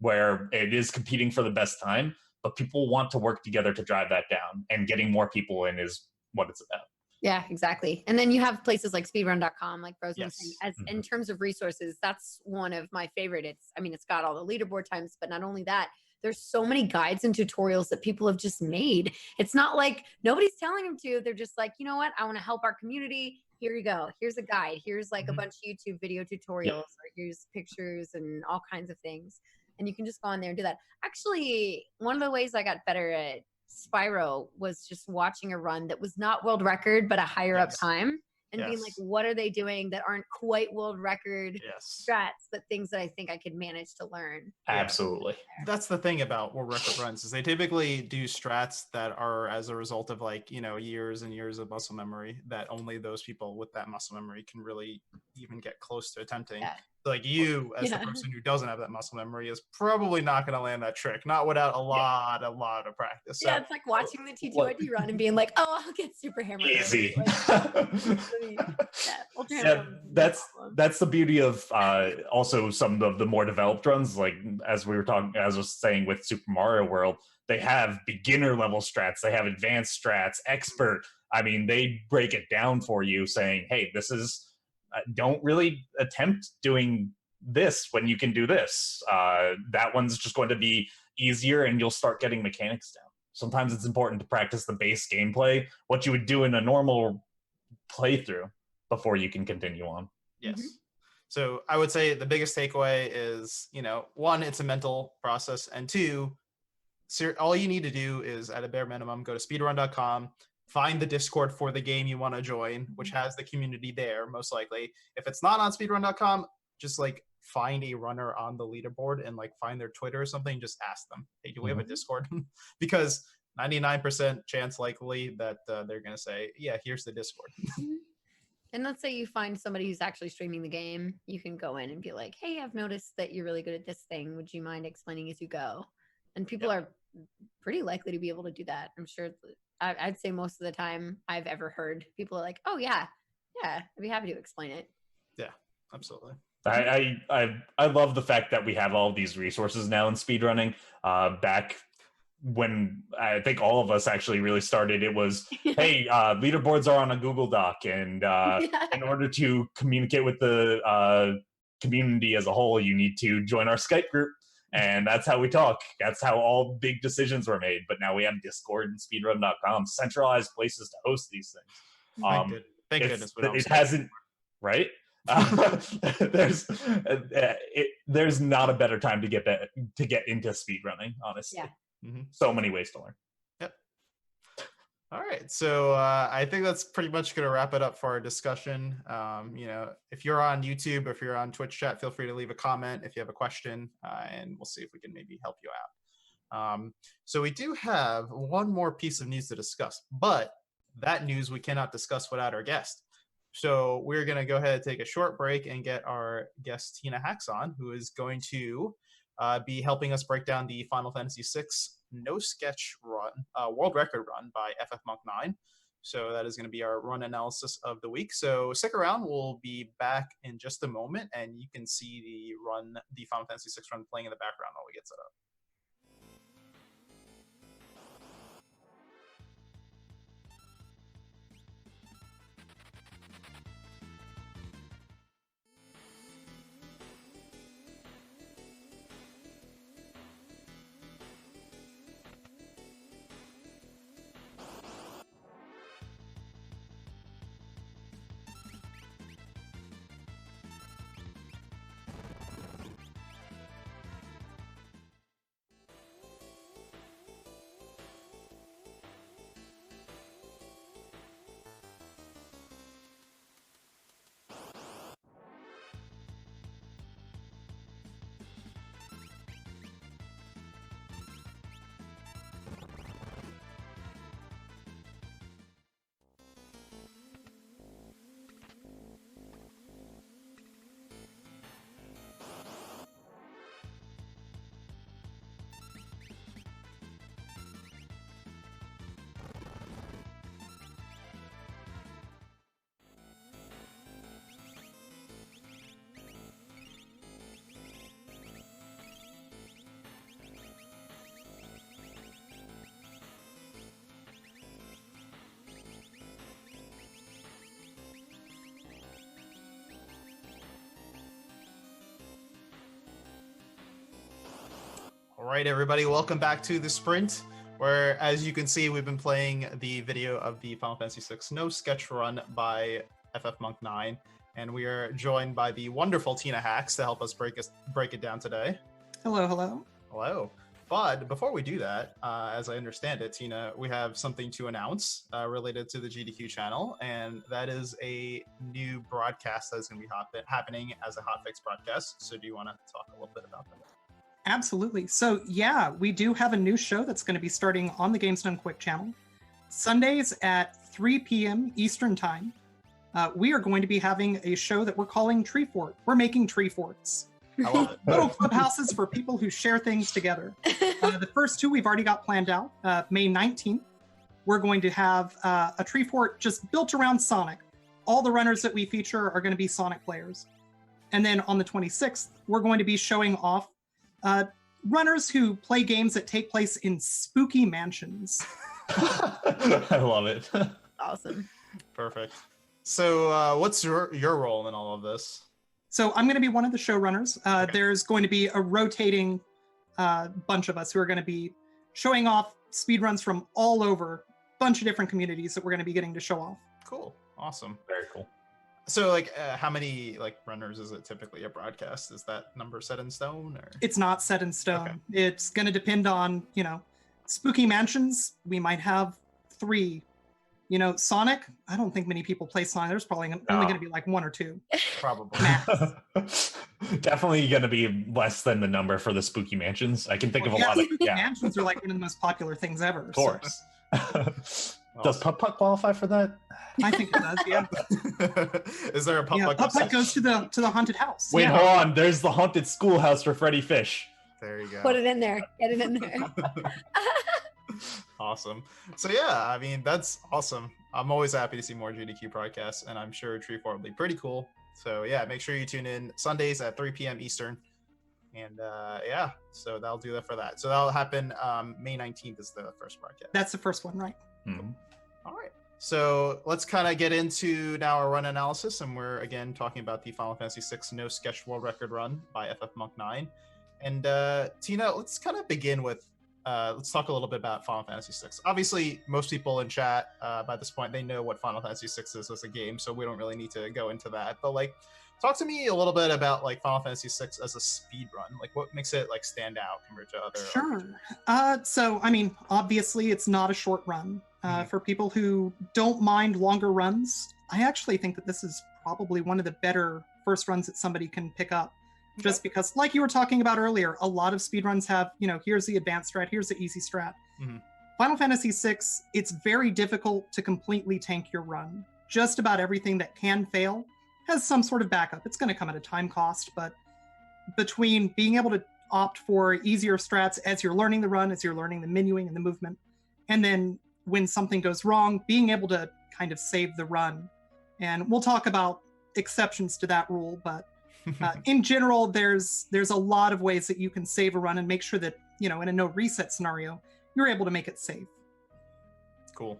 where it is competing for the best time, but people want to work together to drive that down, and getting more people in is what it's about. Yeah, exactly. And then you have places like speedrun.com, like Frozen was saying, as Mhm. in terms of resources, that's one of my favorite. It's got all the leaderboard times, but not only that, there's so many guides and tutorials that people have just made. It's not like nobody's telling them to. They're just like, you know what? I want to help our community. Here you go. Here's a guide. Here's like a bunch of YouTube video tutorials, or here's pictures and all kinds of things. And you can just go on there and do that. Actually, one of the ways I got better at Spyro was just watching a run that was not world record, but a higher up time, and being like, what are they doing that aren't quite world record strats, but things that I think I could manage to learn. Absolutely. That's the thing about world record runs, is they typically do strats that are as a result of, like, you know, years and years of muscle memory, that only those people with that muscle memory can really even get close to attempting. Like you, as the person who doesn't have that muscle memory, is probably not going to land that trick, not without a lot of practice. So, it's like watching the T2ID run and being like, oh, I'll get super hammered. Easy. That's the beauty of also some of the more developed runs, like as I was saying with Super Mario World, they have beginner level strats, they have advanced strats, expert. I mean, they break it down for you, saying, hey, this is don't really attempt doing this when you can do this. That one's just going to be easier, and you'll start getting mechanics down. Sometimes it's important to practice the base gameplay, what you would do in a normal playthrough, before you can continue on. Yes. So I would say the biggest takeaway is, you know, one, it's a mental process, and two, all you need to do is, at a bare minimum, go to speedrun.com, find the Discord for the game you want to join, which has the community there, most likely. If it's not on speedrun.com, just like find a runner on the leaderboard and like find their Twitter or something, just ask them, hey, do we have a Discord? Because 99% chance likely that they're going to say, yeah, here's the Discord. And let's say you find somebody who's actually streaming the game, you can go in and be like, hey, I've noticed that you're really good at this thing. Would you mind explaining as you go? And people are pretty likely to be able to do that. I'm sure. I'd say most of the time I've ever heard people are like, oh yeah, I'd be happy to explain it. Yeah, absolutely. I love the fact that we have all these resources now in speedrunning. Back when I think all of us actually really started, it was, hey, leaderboards are on a Google Doc, and in order to communicate with the community as a whole, you need to join our Skype group. And that's how we talk. That's how all big decisions were made. But now we have Discord and speedrun.com, centralized places to host these things. Thank goodness it hasn't, right? There's not a better time to get into speedrunning, honestly. So many ways to learn. All right, so I think that's pretty much going to wrap it up for our discussion. You know, if you're on YouTube or if you're on Twitch chat, feel free to leave a comment if you have a question, and we'll see if we can maybe help you out. So we do have one more piece of news to discuss, but that news we cannot discuss without our guest. So we're going to go ahead and take a short break and get our guest Tinahacks on, who is going to be helping us break down the Final Fantasy VI no sketch run, world record run by FF Monk 9. So that is going to be our run analysis of the week. So stick around. We'll be back in just a moment, and you can see the Final Fantasy VI run playing in the background while we get set up. right, everybody, welcome back to the sprint, where, as you can see, we've been playing the video of the Final Fantasy VI No Sketch run by FF Monk 9, and we are joined by the wonderful Tinahacks to help us break it down today. Hello. But before we do that, as I understand it, Tina, we have something to announce related to the GDQ channel, and that is a new broadcast that is going to be happening as a hotfix broadcast. So do you want to talk a little bit about that? Absolutely. So yeah, we do have a new show that's going to be starting on the Games Done Quick channel. Sundays at 3 p.m. Eastern Time. We are going to be having a show that we're calling Tree Fort. We're making tree forts. I love it. Little clubhouses for people who share things together. The first two we've already got planned out. May 19th, we're going to have a tree fort just built around Sonic. All the runners that we feature are going to be Sonic players. And then on the 26th, we're going to be showing off runners who play games that take place in spooky mansions. I love it. Awesome. Perfect. So what's your role in all of this? So I'm going to be one of the showrunners. Okay. There's going to be a rotating bunch of us who are going to be showing off speedruns from all over, a bunch of different communities that we're going to be getting to show off. Cool. Awesome. Very cool. So like how many like runners is it typically a broadcast? Is that number set in stone or? It's not set in stone. Okay. It's going to depend on, spooky mansions. We might have 3. Sonic, I don't think many people play Sonic. There's probably only going to be like 1 or 2. Probably. Definitely going to be less than the number for the spooky mansions. I can think of a lot of mansions are like one of the most popular things ever. Of course. So. Does Putt Putt qualify for that? I think it does. Yeah. Is there a Putt Putt? Putt Putt goes to the haunted house. Wait, hold on. There's the haunted schoolhouse for Freddy Fish. There you go. Put it in there. Get it in there. Awesome. So yeah, I mean, that's awesome. I'm always happy to see more GDQ broadcasts, and I'm sure Tree Fort will be pretty cool. So yeah, make sure you tune in Sundays at 3 p.m. Eastern. And yeah, so that'll do that for that. So that'll happen May 19th is the first broadcast. That's the first one, right? Mm-hmm. All right. So let's kind of get into now our run analysis, and we're again talking about the Final Fantasy VI No Sketch World Record run by FF Monk 9. And Tina, let's kind of begin with let's talk a little bit about Final Fantasy VI. Obviously, most people in chat by this point, they know what Final Fantasy VI is as a game, so we don't really need to go into that. But like, talk to me a little bit about like Final Fantasy VI as a speed run. Like, what makes it like stand out compared to other? Sure. So I mean, obviously, it's not a short run. For people who don't mind longer runs, I actually think that this is probably one of the better first runs that somebody can pick up. Just because, like you were talking about earlier, a lot of speedruns have, here's the advanced strat, here's the easy strat. Mm-hmm. Final Fantasy VI, it's very difficult to completely tank your run. Just about everything that can fail has some sort of backup. It's going to come at a time cost, but between being able to opt for easier strats as you're learning the run, as you're learning the menuing and the movement, and then when something goes wrong, being able to kind of save the run. And we'll talk about exceptions to that rule, but in general, there's a lot of ways that you can save a run and make sure that, in a no reset scenario, you're able to make it safe. Cool.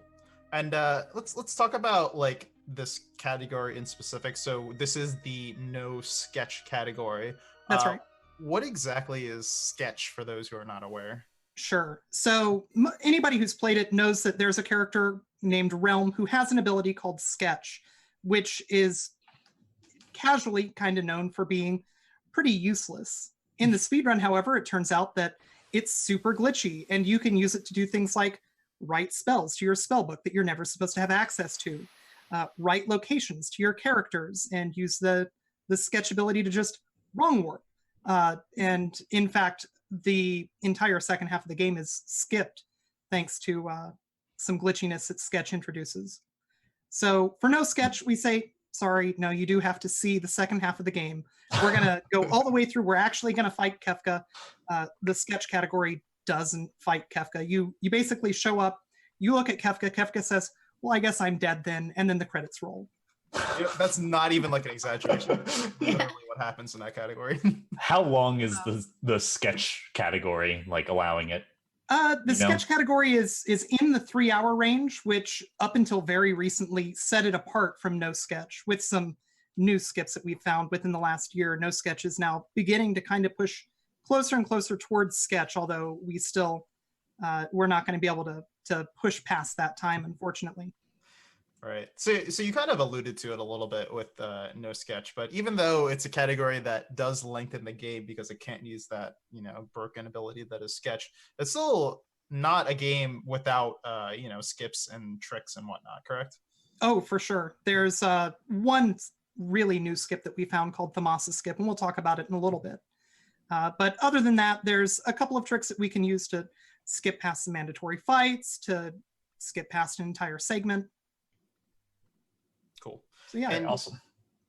And let's talk about like this category in specific. So this is the no sketch category. That's right. What exactly is sketch for those who are not aware? Sure. So anybody who's played it knows that there's a character named Realm who has an ability called Sketch, which is casually kind of known for being pretty useless. In the speedrun, however, it turns out that it's super glitchy, and you can use it to do things like write spells to your spellbook that you're never supposed to have access to, write locations to your characters, and use the sketch ability to just wrong warp. And in fact, the entire second half of the game is skipped thanks to some glitchiness that Sketch introduces. So for no sketch, we say, sorry, no, you do have to see the second half of the game. We're going to go all the way through. We're actually going to fight Kefka. The sketch category doesn't fight Kefka. You basically show up, you look at Kefka, Kefka says, well, I guess I'm dead then, and then the credits roll. That's not even like an exaggeration. Literally what happens in that category. How long is the sketch category, like allowing it? The sketch category is in the 3-hour range, which up until very recently set it apart from no sketch. With some new skips that we've found within the last year, no sketch is now beginning to kind of push closer and closer towards Sketch, although we still, we're not going to be able to push past that time, unfortunately. Right. So you kind of alluded to it a little bit with no Sketch, but even though it's a category that does lengthen the game because it can't use that, broken ability that is Sketch, it's still not a game without, skips and tricks and whatnot, correct? Oh, for sure. There's one really new skip that we found called the Massa Skip, and we'll talk about it in a little bit. But other than that, there's a couple of tricks that we can use to skip past the mandatory fights, to skip past an entire segment. Cool. So yeah, awesome.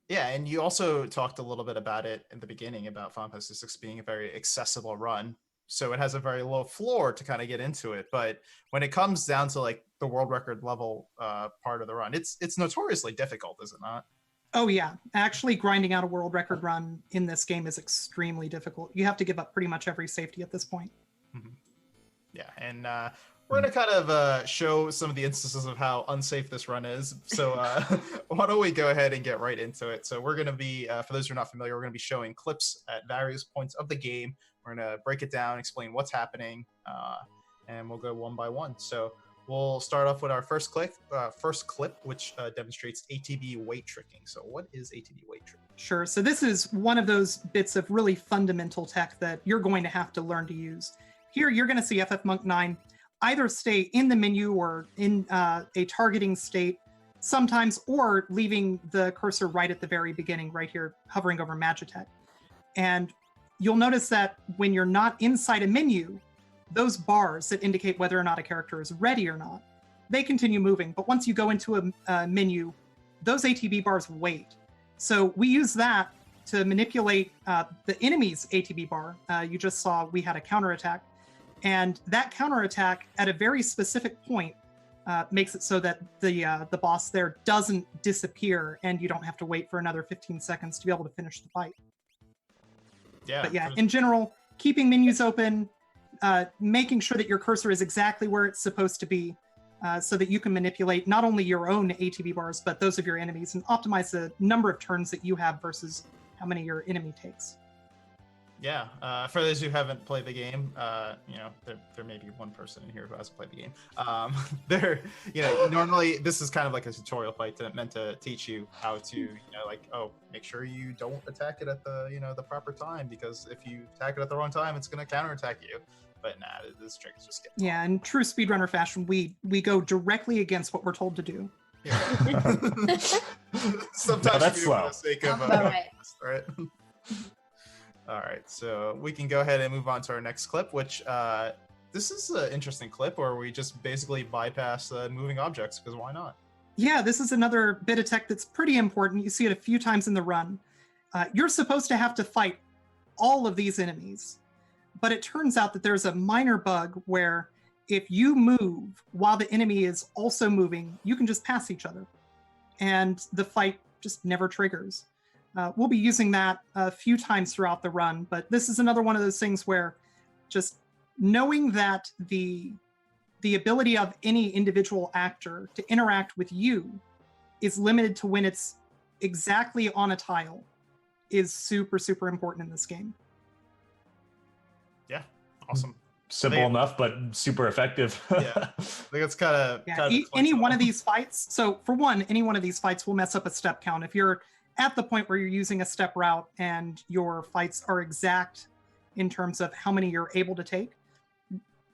Yeah, and you also talked a little bit about it in the beginning about Final Fantasy 6 being a very accessible run. So it has a very low floor to kind of get into it. But when it comes down to like the world record level part of the run, it's notoriously difficult, is it not? Oh yeah, actually grinding out a world record run in this game is extremely difficult. You have to give up pretty much every safety at this point. Mm-hmm. Yeah, and we're going to kind of show some of the instances of how unsafe this run is. So why don't we go ahead and get right into it. So we're going to be, for those who are not familiar, we're going to be showing clips at various points of the game. We're going to break it down, explain what's happening, and we'll go one by one. So we'll start off with our first clip, which demonstrates ATB weight tricking. So what is ATB weight tricking? Sure. So this is one of those bits of really fundamental tech that you're going to have to learn to use. Here, you're going to see FF Monk 9 either stay in the menu or in a targeting state sometimes, or leaving the cursor right at the very beginning, right here, hovering over Magitech. And you'll notice that when you're not inside a menu, those bars that indicate whether or not a character is ready or not, they continue moving. But once you go into a menu, those ATB bars wait. So we use that to manipulate the enemy's ATB bar. You just saw we had a counterattack. And that counterattack at a very specific point makes it so that the boss there doesn't disappear and you don't have to wait for another 15 seconds to be able to finish the fight. Yeah. But yeah, in general, keeping menus open, making sure that your cursor is exactly where it's supposed to be so that you can manipulate not only your own ATB bars, but those of your enemies, and optimize the number of turns that you have versus how many your enemy takes. Yeah, for those who haven't played the game, there may be one person in here who hasn't played the game. Normally this is kind of like a tutorial fight meant to teach you how to, make sure you don't attack it at the proper time, because if you attack it at the wrong time, it's going to counterattack you. But nah, this trick is just getting. Yeah, in true speedrunner fashion, we go directly against what we're told to do. Yeah. Sometimes that's slow. For the sake of right. All right, so we can go ahead and move on to our next clip, which this is an interesting clip where we just basically bypass moving objects, because why not? Yeah, this is another bit of tech that's pretty important. You see it a few times in the run. You're supposed to have to fight all of these enemies, but it turns out that there's a minor bug where if you move while the enemy is also moving, you can just pass each other, and the fight just never triggers. We'll be using that a few times throughout the run, but this is another one of those things where just knowing that the ability of any individual actor to interact with you is limited to when it's exactly on a tile is super, super important in this game. Yeah, awesome. Simple enough, but super effective. Yeah, I think it's kind of any one of these fights. So for one, any one of these fights will mess up a step count. If you're at the point where you're using a step route and your fights are exact in terms of how many you're able to take,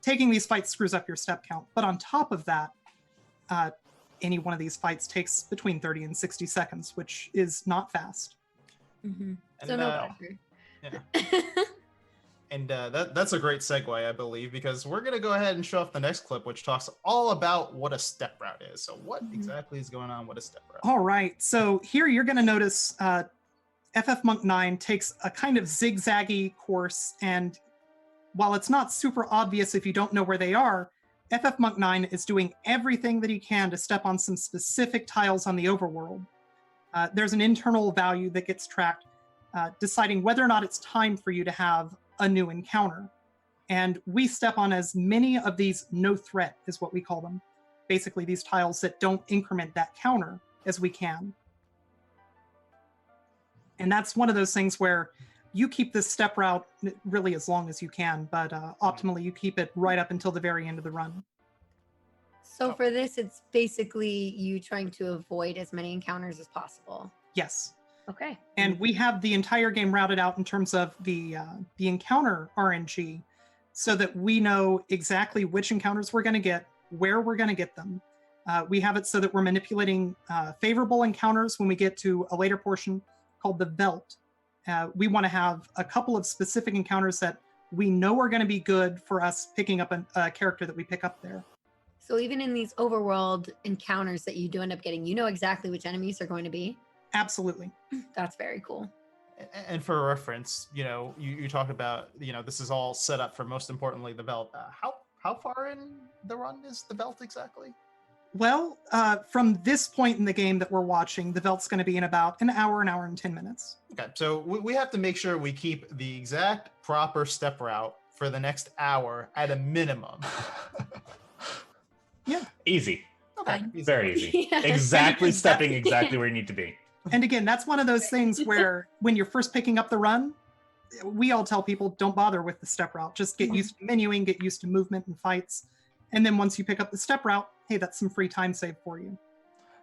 taking these fights screws up your step count. But on top of that, any one of these fights takes between 30 and 60 seconds, which is not fast. Mm-hmm. And, So no pressure. Yeah. And that's a great segue, I believe, because we're going to go ahead and show off the next clip, which talks all about what a step route is. So what exactly is going on with a step route? All right. So here you're going to notice FF Monk 9 takes a kind of zigzaggy course. And while it's not super obvious if you don't know where they are, FF Monk 9 is doing everything that he can to step on some specific tiles on the overworld. There's an internal value that gets tracked, deciding whether or not it's time for you to have a new encounter. And we step on as many of these no threat is what we call them. Basically these tiles that don't increment that counter as we can. And that's one of those things where you keep this step route really as long as you can, but optimally you keep it right up until the very end of the run. So for this, it's basically you trying to avoid as many encounters as possible. Yes. Okay. And we have the entire game routed out in terms of the encounter RNG, so that we know exactly which encounters we're going to get, where we're going to get them. We have it so that we're manipulating favorable encounters when we get to a later portion called the Velt. We want to have a couple of specific encounters that we know are going to be good for us picking up a character that we pick up there. So even in these overworld encounters that you do end up getting, you know exactly which enemies are going to be? Absolutely. That's very cool. And for reference, you talked about, this is all set up for, most importantly, the Velt. How far in the run is the Velt exactly? Well, from this point in the game that we're watching, the Velt's going to be in about an hour and 10 minutes. Okay, so we have to make sure we keep the exact proper step route for the next hour at a minimum. Yeah. Easy. Okay. Very easy. Yeah. Exactly stepping exactly where you need to be. And again, that's one of those things where when you're first picking up the run, we all tell people don't bother with the step route. Just get used to menuing, get used to movement and fights. And then once you pick up the step route, hey, that's some free time save for you.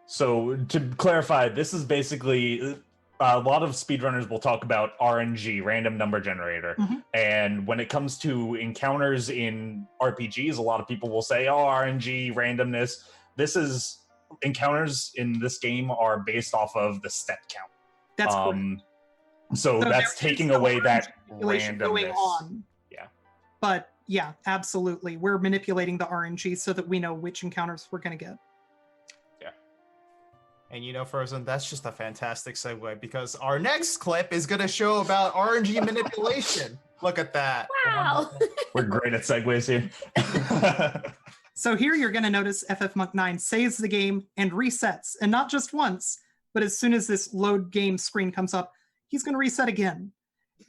So to clarify, this is basically a lot of speedrunners will talk about RNG, random number generator. And when it comes to encounters in RPGs, a lot of people will say, oh, RNG, randomness. This is encounters in this game are based off of the step count. That's correct. So that's taking away that randomness. Going on. Yeah. But yeah, absolutely. We're manipulating the RNG so that we know which encounters we're going to get. Yeah. And Frozen, that's just a fantastic segue, because our next clip is going to show about RNG manipulation. Look at that. Wow. We're great at segues here. So here you're going to notice FF Monk 9 saves the game and resets. And not just once, but as soon as this load game screen comes up, he's going to reset again.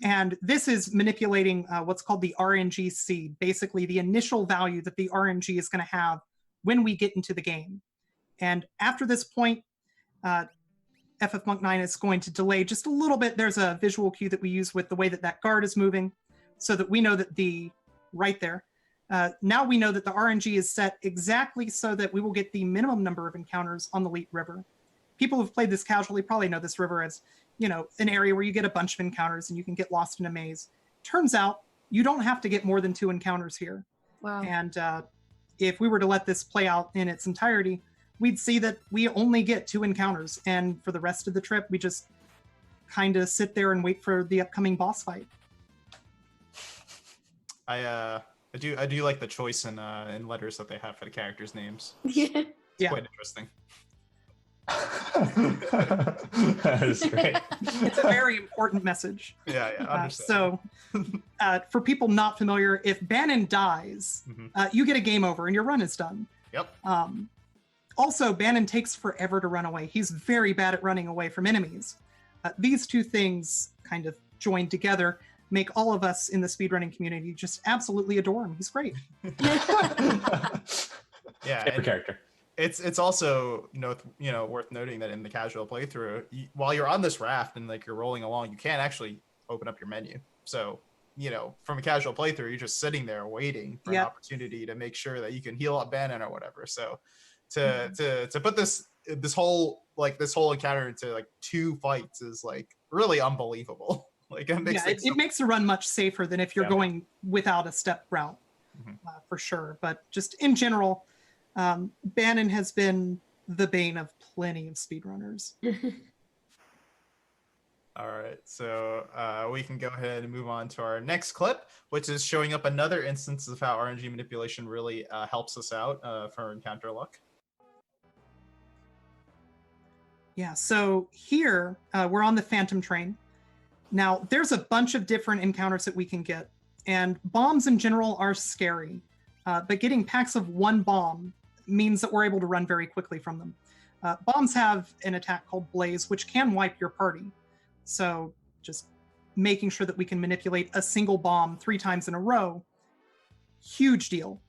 And this is manipulating what's called the RNG seed, basically the initial value that the RNG is going to have when we get into the game. And after this point, FF Monk 9 is going to delay just a little bit. There's a visual cue that we use with the way that that guard is moving, so that we know that right there, now we know that the RNG is set exactly so that we will get the minimum number of encounters on the Leet River. People who've played this casually probably know this river as, an area where you get a bunch of encounters and you can get lost in a maze. Turns out you don't have to get more than 2 encounters here. Wow. And if we were to let this play out in its entirety, we'd see that we only get 2 encounters. And for the rest of the trip, we just kind of sit there and wait for the upcoming boss fight. I do like the choice in letters that they have for the characters' names. Yeah. It's quite interesting. That is great. It's a very important message. Yeah, understand. For people not familiar, if Bannon dies, you get a game over and your run is done. Yep. Also, Bannon takes forever to run away. He's very bad at running away from enemies. These two things kind of joined together make all of us in the speedrunning community just absolutely adore him. He's great. Yeah. Favorite character. It's also worth noting that in the casual playthrough, while you're on this raft and you're rolling along, you can't actually open up your menu. So from a casual playthrough, you're just sitting there waiting for an opportunity to make sure that you can heal up Bannon or whatever. So to put this whole encounter into 2 fights is really unbelievable. It makes the run much safer than if you're going without a step route, for sure. But just in general, Bannon has been the bane of plenty of speedrunners. All right, so we can go ahead and move on to our next clip, which is showing up another instance of how RNG manipulation really helps us out for encounter luck. Yeah, so here we're on the Phantom Train. Now, there's a bunch of different encounters that we can get, and bombs in general are scary, but getting packs of 1 bomb means that we're able to run very quickly from them. Bombs have an attack called Blaze, which can wipe your party. So just making sure that we can manipulate a single bomb 3 times in a row, huge deal.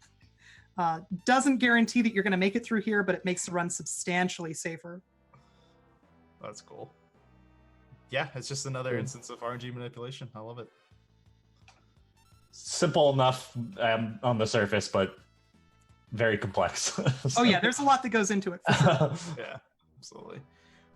Doesn't guarantee that you're going to make it through here, but it makes the run substantially safer. That's cool. yeah, it's just another instance of RNG manipulation. I love it. Simple enough on the surface, but very complex. Oh yeah, there's a lot that goes into it. For sure. Yeah, absolutely.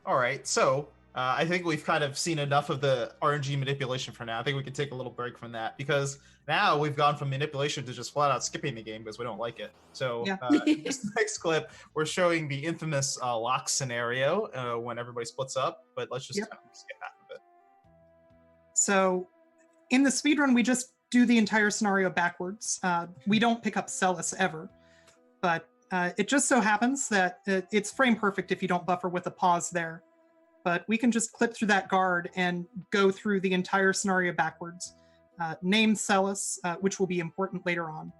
All right, so I think we've kind of seen enough of the RNG manipulation for now. I think we can take a little break from that because now we've gone from manipulation to just flat out skipping the game because we don't like it. So in this next clip, we're showing the infamous lock scenario when everybody splits up, but let's just kind of skip half of it. So in the speedrun, we just do the entire scenario backwards. We don't pick up Celis ever, but it just so happens that it's frame perfect if you don't buffer with a pause there. But we can just clip through that guard and go through the entire scenario backwards. Name Celis, which will be important later on,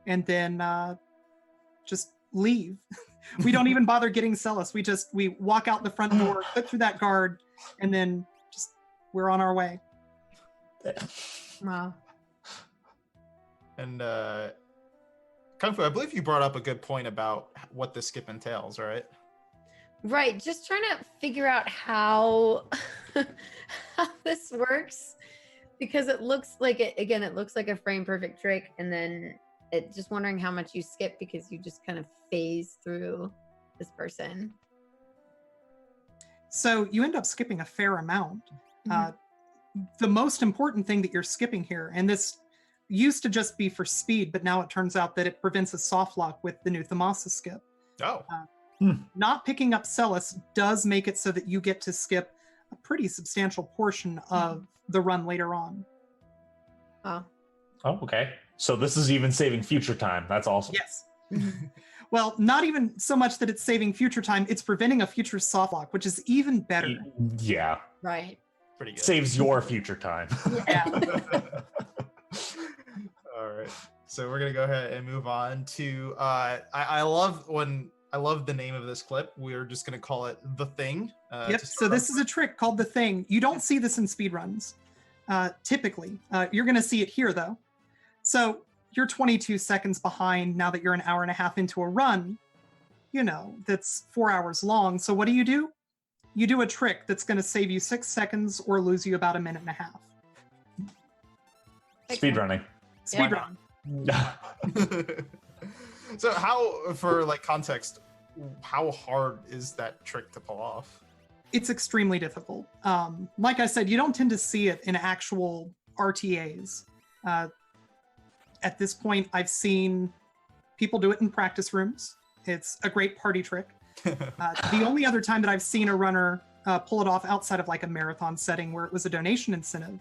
and then just leave. We don't even bother getting Celis. We walk out the front door, clip through that guard, and then just we're on our way. Wow. And Kung Fu, I believe you brought up a good point about what the skip entails, right? Right, just trying to figure out how how this works, because it looks like it looks like a frame perfect trick, and then just wondering how much you skip because you just kind of phase through this person. So you end up skipping a fair amount. The most important thing that you're skipping here, and this used to just be for speed, but now it turns out that it prevents a soft lock with the new Massa Skip. Oh. Not picking up Celis does make it so that you get to skip a pretty substantial portion of the run later on. Oh, okay. So this is even saving future time. That's awesome. Yes. Well, not even so much that it's saving future time, it's preventing a future soft lock, which is even better. Yeah. right. Pretty good. Saves your future time. Yeah. All right. So we're gonna go ahead and move on to I love the name of this clip. We're just gonna call it The Thing. Yep. So this is a trick called The Thing. You don't see this in speedruns, typically. You're gonna see it here though. So you're 22 seconds behind now that you're an hour and a half into a run, that's 4 hours long. So what do? You do a trick that's gonna save you 6 seconds or lose you about a minute and a half. Speedrunning. Speedrun. So how, for like context, how hard is that trick to pull off? It's extremely difficult. Like I said, you don't tend to see it in actual RTAs. At this point, I've seen people do it in practice rooms. It's a great party trick. The only other time that I've seen a runner pull it off outside of like a marathon setting where it was a donation incentive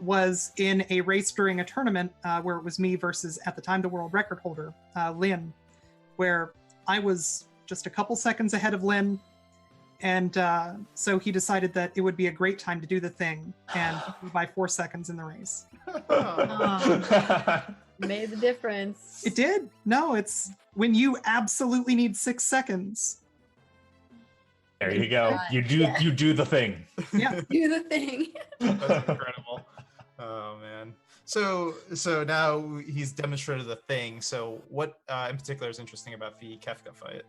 was in a race during a tournament where it was me versus, at the time, the world record holder, Lynn, where I was just a couple seconds ahead of Lynn. And so he decided that it would be a great time to do the thing and by 4 seconds in the race. Made the difference. It did. No, it's when you absolutely need 6 seconds. There you go. You do the thing. Yeah. Do the thing. That's incredible. Oh man. So now he's demonstrated the thing. So what in particular is interesting about the Kefka Fight?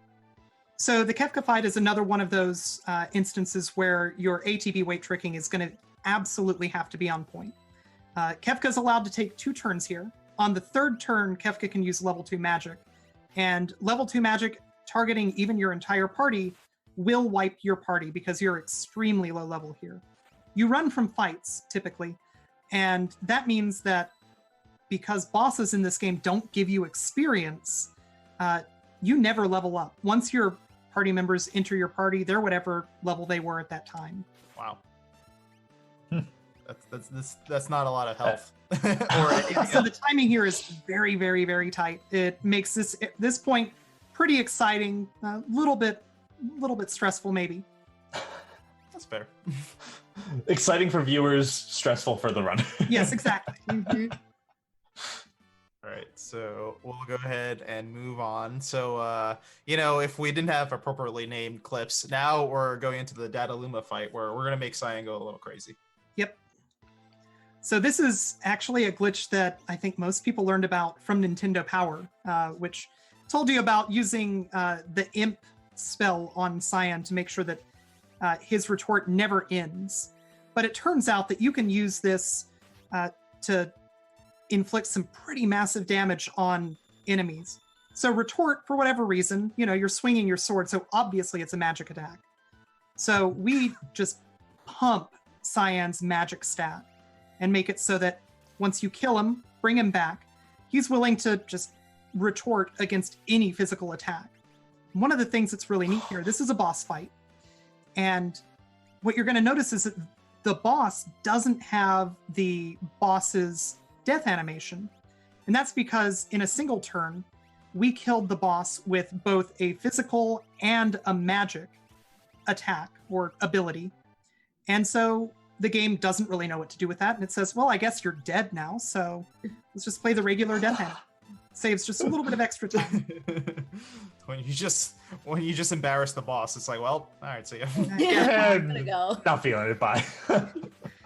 So the Kefka Fight is another one of those instances where your ATB weight tricking is going to absolutely have to be on point. Kefka is allowed to take 2 turns here. On the 3rd turn, Kefka can use level 2 magic. And level 2 magic targeting even your entire party will wipe your party because you're extremely low level here. You run from fights, typically, and that means that because bosses in this game don't give you experience, you never level up. Once your party members enter your party, they're whatever level they were at that time. Wow. That's not a lot of health. So the timing here is very, very, very tight. It makes this point pretty exciting, a little bit stressful maybe. That's fair. Exciting for viewers, stressful for the runner. Yes, exactly. All right, so we'll go ahead and move on. So, if we didn't have appropriately named clips, now we're going into the Dataluma fight where we're going to make Cyan go a little crazy. Yep. So this is actually a glitch that I think most people learned about from Nintendo Power, which told you about using the Imp spell on Cyan to make sure that his retort never ends. But it turns out that you can use this to inflict some pretty massive damage on enemies. So retort, for whatever reason, you're swinging your sword, so obviously it's a magic attack. So we just pump Cyan's magic stat and make it so that once you kill him, bring him back, he's willing to just retort against any physical attack. One of the things that's really neat here, this is a boss fight. And what you're going to notice is that the boss doesn't have the boss's death animation. And that's because in a single turn, we killed the boss with both a physical and a magic attack or ability. And so the game doesn't really know what to do with that. And it says, well, I guess you're dead now. So let's just play the regular death hand. Saves just a little bit of extra time. when you just embarrass the boss, it's like, well, all right, so yeah. I'm gonna go. Not feeling it. Bye.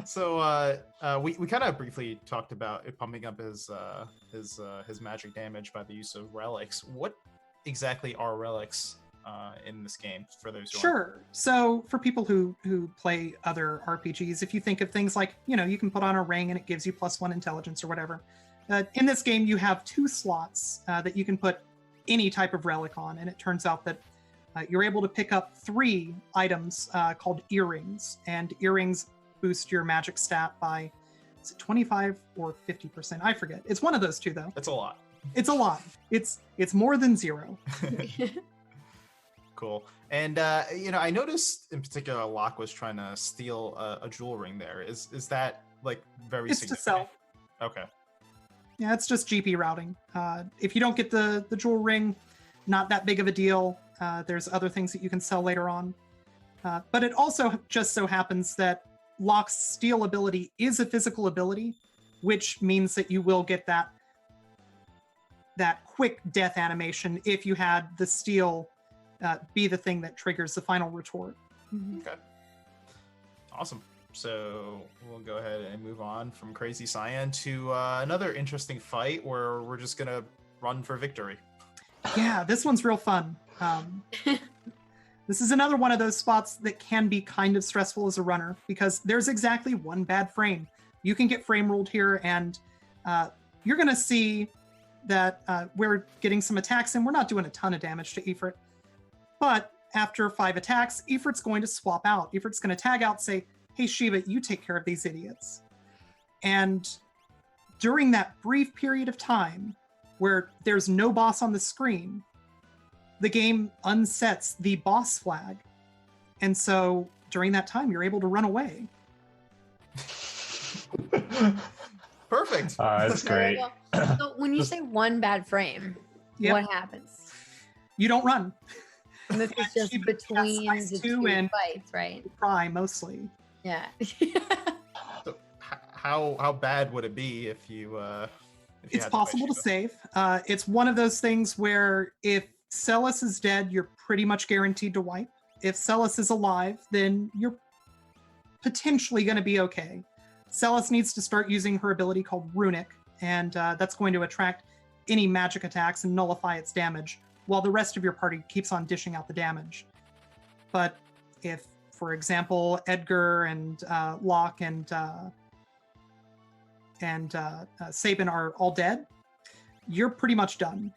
So we kind of briefly talked about it pumping up his magic damage by the use of relics. What exactly are relics in this game for those who Sure. So for people who play other RPGs, if you think of things like, you can put on a ring and it gives you +1 intelligence or whatever. In this game, you have 2 slots that you can put any type of relic on, and it turns out that you're able to pick up 3 items called earrings, and earrings boost your magic stat by, is it 25 or 50%? I forget. It's one of those 2, though. That's a lot. It's a lot. It's more than 0. Cool. And I noticed in particular Locke was trying to steal a jewel ring there. Is that like very It's significant? to sell. Okay. Yeah, it's just GP routing. If you don't get the jewel ring, not that big of a deal. There's other things that you can sell later on. But it also just so happens that Locke's steal ability is a physical ability, which means that you will get that quick death animation if you had the steal be the thing that triggers the final retort. Okay. Awesome. So we'll go ahead and move on from Crazy Cyan to another interesting fight where we're just going to run for victory. Yeah, this one's real fun. This is another one of those spots that can be kind of stressful as a runner because there's exactly one bad frame. You can get frame ruled here, and you're going to see that we're getting some attacks, and we're not doing a ton of damage to Ifrit. But after 5 attacks, Ifrit's going to swap out. Ifrit's going to tag out, say, hey, Shiva, you take care of these idiots. And during that brief period of time where there's no boss on the screen, the game unsets the boss flag. And so during that time, you're able to run away. Perfect. That's great. So when you say one bad frame, Yep. what happens? You don't run. And this is just Shiva between casts the Ice 2 2 and- fights, right? You cry mostly. Yeah. So how bad would it be if you if you It's had possible to fight save. It's one of those things where if Celis is dead, you're pretty much guaranteed to wipe. If Celis is alive, then you're potentially going to be okay. Celis needs to start using her ability called Runic, and that's going to attract any magic attacks and nullify its damage, while the rest of your party keeps on dishing out the damage. But if, for example, Edgar and Locke and Sabin are all dead, you're pretty much done.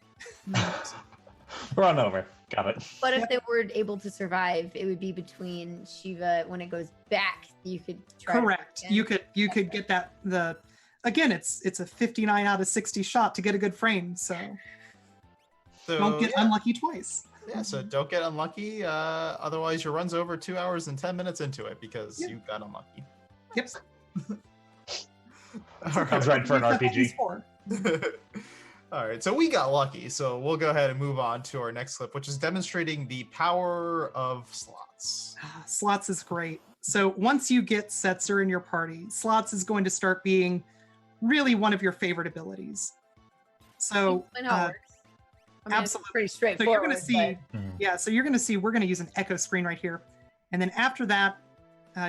Run over. Got it. But if they were able to survive, it would be between Shiva when it goes back. You could try. Correct. You could get that again. It's a 59 out of 60 shot to get a good frame. So don't get unlucky twice. Yeah, so don't get unlucky. Otherwise, your run's over 2 hours and 10 minutes into it because you got unlucky. Yep. Sounds right for an RPG. All right, so we got lucky. So we'll go ahead and move on to our next clip, which is demonstrating the power of slots. Slots is great. So once you get Setzer in your party, slots is going to start being really one of your favorite abilities. So Explain how it works. I mean, absolutely. It's pretty So straightforward. you're going to see, so you're going to see, we're going to use an echo screen right here. And then after that,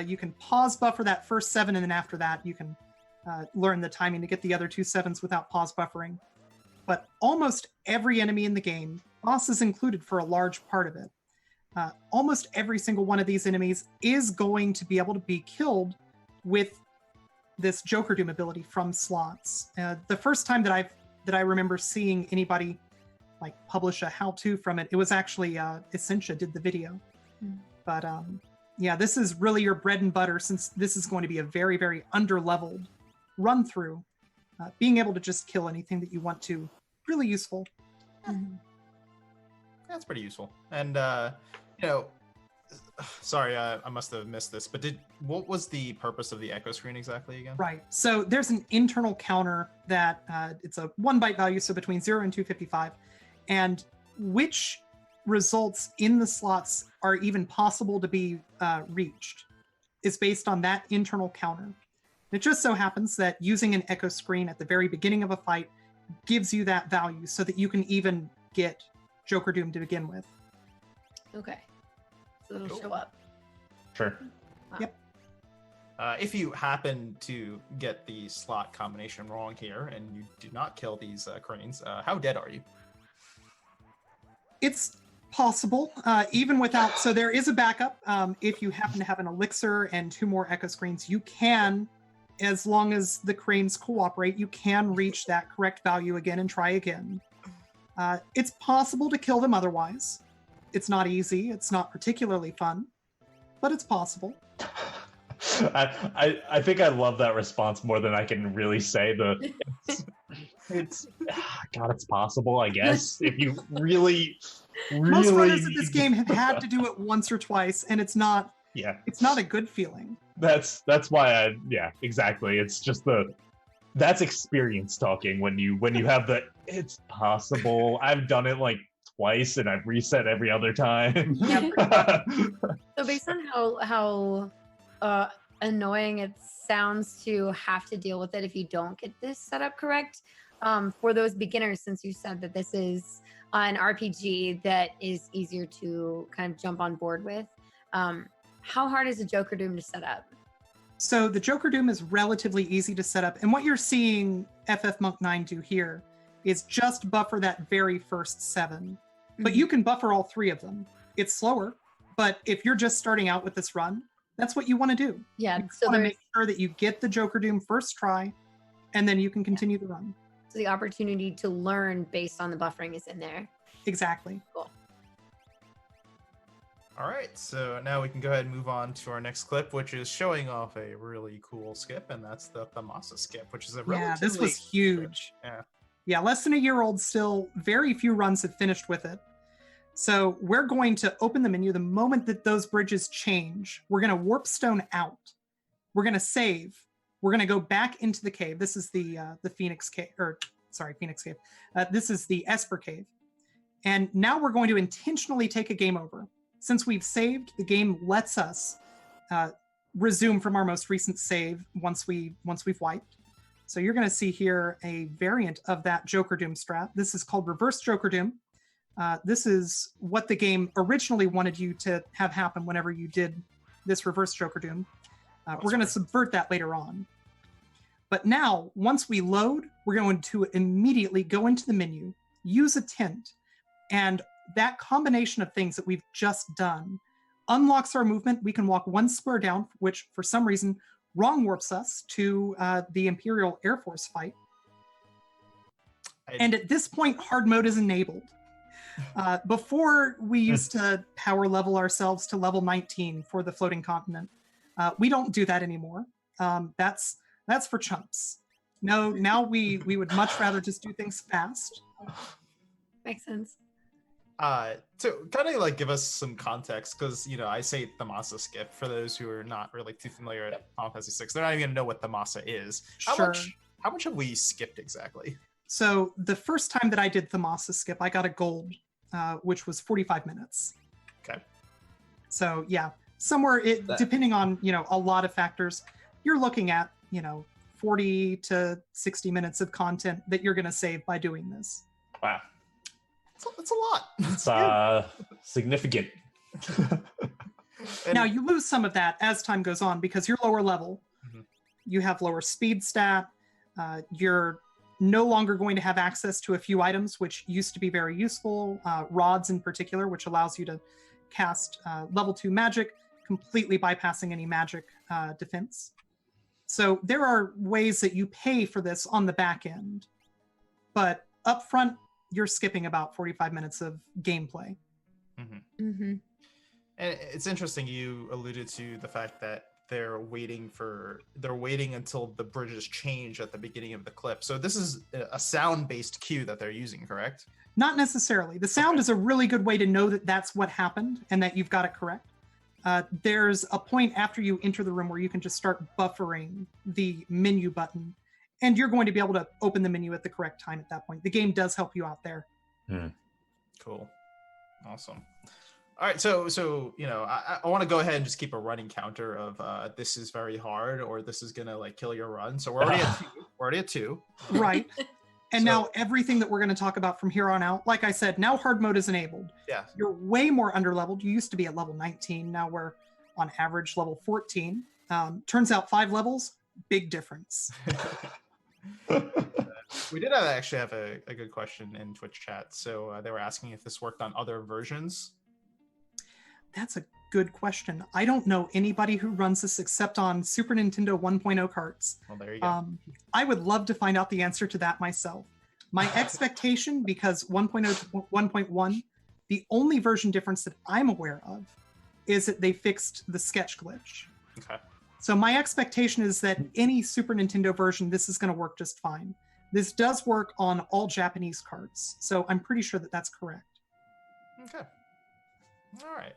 you can pause buffer that first 7. And then after that, you can learn the timing to get the other 2 7s without pause buffering. But almost every enemy in the game, bosses included for a large part of it, almost every single one of these enemies is going to be able to be killed with this Joker Doom ability from slots. The first time that I remember seeing anybody like publish a how-to from it, it was actually Essentia did the video. But yeah, this is really your bread and butter, since this is going to be a very, very under-leveled run through. Being able to just kill anything that you want to, really useful. That's pretty useful. And sorry, I must have missed this, but what was the purpose of the echo screen exactly again? Right. So there's an internal counter that it's a 1 byte value, so between 0 and 255, and which results in the slots are even possible to be reached is based on that internal counter. It just so happens that using an echo screen at the very beginning of a fight gives you that value so that you can even get Joker Doom to begin with. Okay. So it'll show up. Sure. Wow. Yep. If you happen to get the slot combination wrong here and you do not kill these cranes, how dead are you? It's possible, even without, so there is a backup. If you happen to have an elixir and 2 more echo screens, you can, as long as the cranes cooperate, you can reach that correct value again and try again. It's possible to kill them otherwise. It's not easy, it's not particularly fun, but it's possible. I think I love that response more than I can really say. It's God, it's possible, I guess. If you really Most runners of this game have had to do it once or twice, and it's not a good feeling. That's why exactly. It's just that's experience talking when you have it's possible. I've done it like twice and I've reset every other time. So based on how annoying it sounds to have to deal with it if you don't get this setup correct, for those beginners, since you said that this is an RPG that is easier to kind of jump on board with, how hard is a Joker Doom to set up? So the Joker Doom is relatively easy to set up, and what you're seeing FF Monk 9 do here is just buffer that very first 7. But you can buffer all 3 of them. It's slower, but if you're just starting out with this run, that's what you want to do. Yeah, you so want to make sure that you get the Joker Doom first try, and then you can continue the run. So the opportunity to learn based on the buffering is in there. Exactly. Cool. All right, so now we can go ahead and move on to our next clip, which is showing off a really cool skip, and that's the Massa Skip, which is a relatively... Yeah, this was huge. Yeah, less than a year old still. Very few runs have finished with it. So we're going to open the menu the moment that those bridges change. We're going to warp stone out. We're going to save. We're going to go back into the cave. This is the Phoenix Cave, Phoenix Cave. This is the Esper Cave. And now we're going to intentionally take a game over. Since we've saved, the game lets us resume from our most recent save once we've wiped. So you're going to see here a variant of that Joker Doom strat. This is called Reverse Joker Doom. This is what the game originally wanted you to have happen whenever you did this Reverse Joker Doom. We're going to subvert that later on. But now, once we load, we're going to immediately go into the menu, use a tent, and that combination of things that we've just done unlocks our movement. We can walk 1 square down, which for some reason wrong warps us to the Imperial Air Force fight. And at this point, hard mode is enabled. Before, we used to power level ourselves to level 19 for the floating continent. We don't do that anymore. That's for chumps. No, now we would much rather just do things fast. Makes sense. To kind of like give us some context, because I say the Massa Skip for those who are not really too familiar at Final Fantasy VI. They're not even gonna know what the Massa is. Sure. How much have we skipped exactly? So the first time that I did the Massa Skip, I got a gold, which was 45 minutes. Okay. So yeah, somewhere depending on a lot of factors, you're looking at 40 to 60 minutes of content that you're gonna save by doing this. Wow. It's a lot. It's significant. Now you lose some of that as time goes on because you're lower level. Mm-hmm. You have lower speed stat. You're no longer going to have access to a few items, which used to be very useful. Rods in particular, which allows you to cast level 2 magic, completely bypassing any magic defense. So there are ways that you pay for this on the back end, but up front, you're skipping about 45 minutes of gameplay. Mm-hmm. Mm-hmm. And it's interesting you alluded to the fact that they're waiting until the bridges change at the beginning of the clip. So this is a sound-based cue that they're using, correct? Not necessarily. The sound is a really good way to know that that's what happened and that you've got it correct. There's a point after you enter the room where you can just start buffering the menu button, and you're going to be able to open the menu at the correct time at that point. The game does help you out there. Cool. Awesome. All right, so I want to go ahead and just keep a running counter of this is very hard or this is gonna like kill your run. So we're already at two. Right. And now everything that we're going to talk about from here on out, like I said, now hard mode is enabled. Yeah. You're way more underleveled. You used to be at level 19. Now we're on average level 14. Turns out 5 levels, big difference. We did actually have a good question in Twitch chat. So they were asking if this worked on other versions. That's a good question. I don't know anybody who runs this except on Super Nintendo 1.0 carts. Well, there you go. I would love to find out the answer to that myself. My expectation, because 1.0 to 1.1, the only version difference that I'm aware of is that they fixed the sketch glitch. Okay. So my expectation is that any Super Nintendo version, this is going to work just fine. This does work on all Japanese carts, so I'm pretty sure that that's correct. Okay. All right.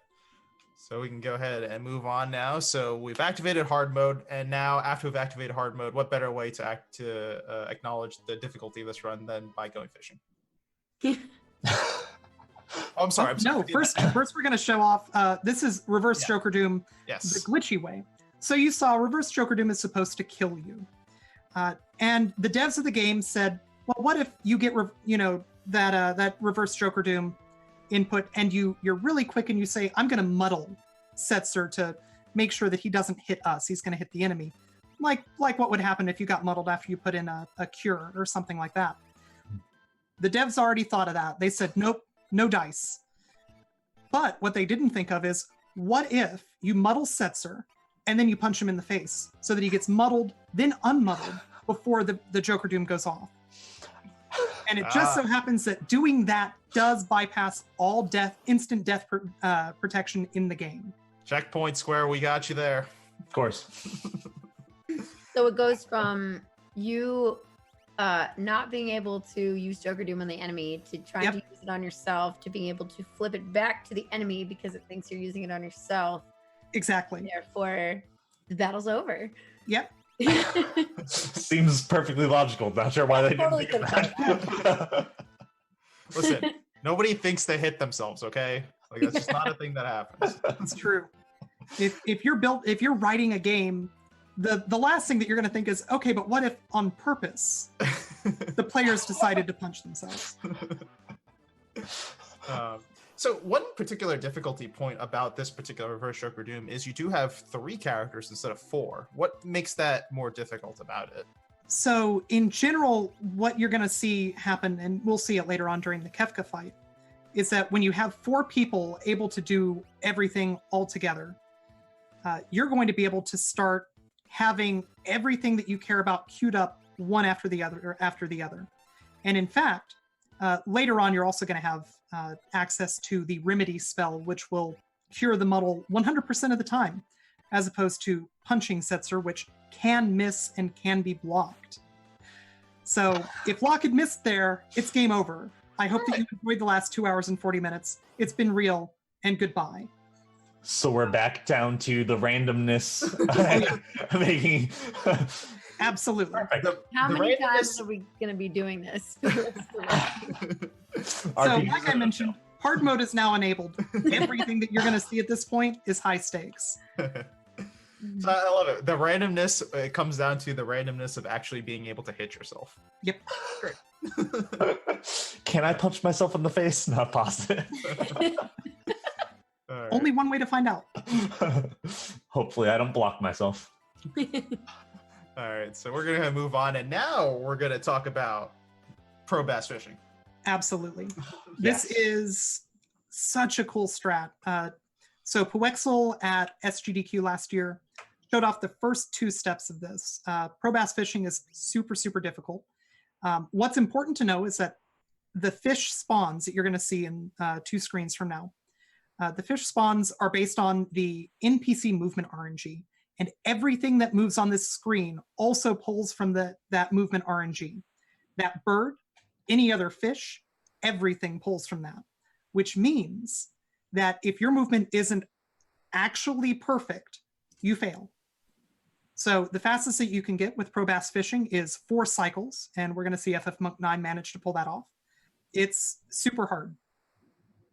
So we can go ahead and move on now. So we've activated hard mode, and now after we've activated hard mode, what better way to acknowledge the difficulty of this run than by going fishing? Oh, I'm sorry. First we're going to show off. This is Reverse Joker Doom, yes, the glitchy way. So you saw Reverse Joker Doom is supposed to kill you, and the devs of the game said, "Well, what if you get that Reverse Joker Doom input and you're really quick and you say, I'm going to muddle Setzer to make sure that he doesn't hit us. He's going to hit the enemy. Like what would happen if you got muddled after you put in a cure or something like that. The devs already thought of that. They said, nope, no dice. But what they didn't think of is, what if you muddle Setzer and then you punch him in the face so that he gets muddled, then unmuddled before the Joker Doom goes off? And it just so happens that doing that does bypass all instant death protection in the game. Checkpoint Square, we got you there. Of course. So it goes from you not being able to use Joker Doom on the enemy to trying to use it on yourself to being able to flip it back to the enemy because it thinks you're using it on yourself. Exactly. Therefore, the battle's over. Yep. Seems perfectly logical. Not sure why they didn't think of that. Listen, nobody thinks they hit themselves, okay? Like that's just not a thing that happens. It's true. If you're writing a game, the last thing that you're going to think is, okay, but what if on purpose the players decided to punch themselves? So one particular difficulty point about this particular Reverse Joker Doom is you do have 3 characters instead of 4. What makes that more difficult about it? So in general, what you're going to see happen, and we'll see it later on during the Kefka Fight, is that when you have 4 people able to do everything all together, you're going to be able to start having everything that you care about queued up one after the other. And in fact, later on, you're also going to have access to the Remedy spell, which will cure the muddle 100% of the time, as opposed to punching Setzer, which can miss and can be blocked. So if Locke had missed there, it's game over. I hope that you enjoyed the last 2 hours and 40 minutes. It's been real, and goodbye. So we're back down to the randomness making... Absolutely. How many times are we going to be doing this? So, like I mentioned, hard mode is now enabled. Everything that you're going to see at this point is high stakes. So I love it. The randomness, it comes down to the randomness of actually being able to hit yourself. Yep. Great. Can I punch myself in the face? Not possible. Right. Only one way to find out. Hopefully I don't block myself. All right, so we're going to move on, and now we're going to talk about pro bass fishing. Absolutely. Yes. This is such a cool strat. So Puexel at SGDQ last year showed off the first 2 steps of this. Pro bass fishing is super, super difficult. What's important to know is that the fish spawns that you're going to see in 2 screens from now, the fish spawns are based on the NPC movement RNG, and everything that moves on this screen also pulls from that movement RNG. That bird, any other fish, everything pulls from that, which means that if your movement isn't actually perfect, you fail. So the fastest that you can get with pro bass fishing is 4 cycles, and we're going to see FF Monk 9 manage to pull that off. It's super hard.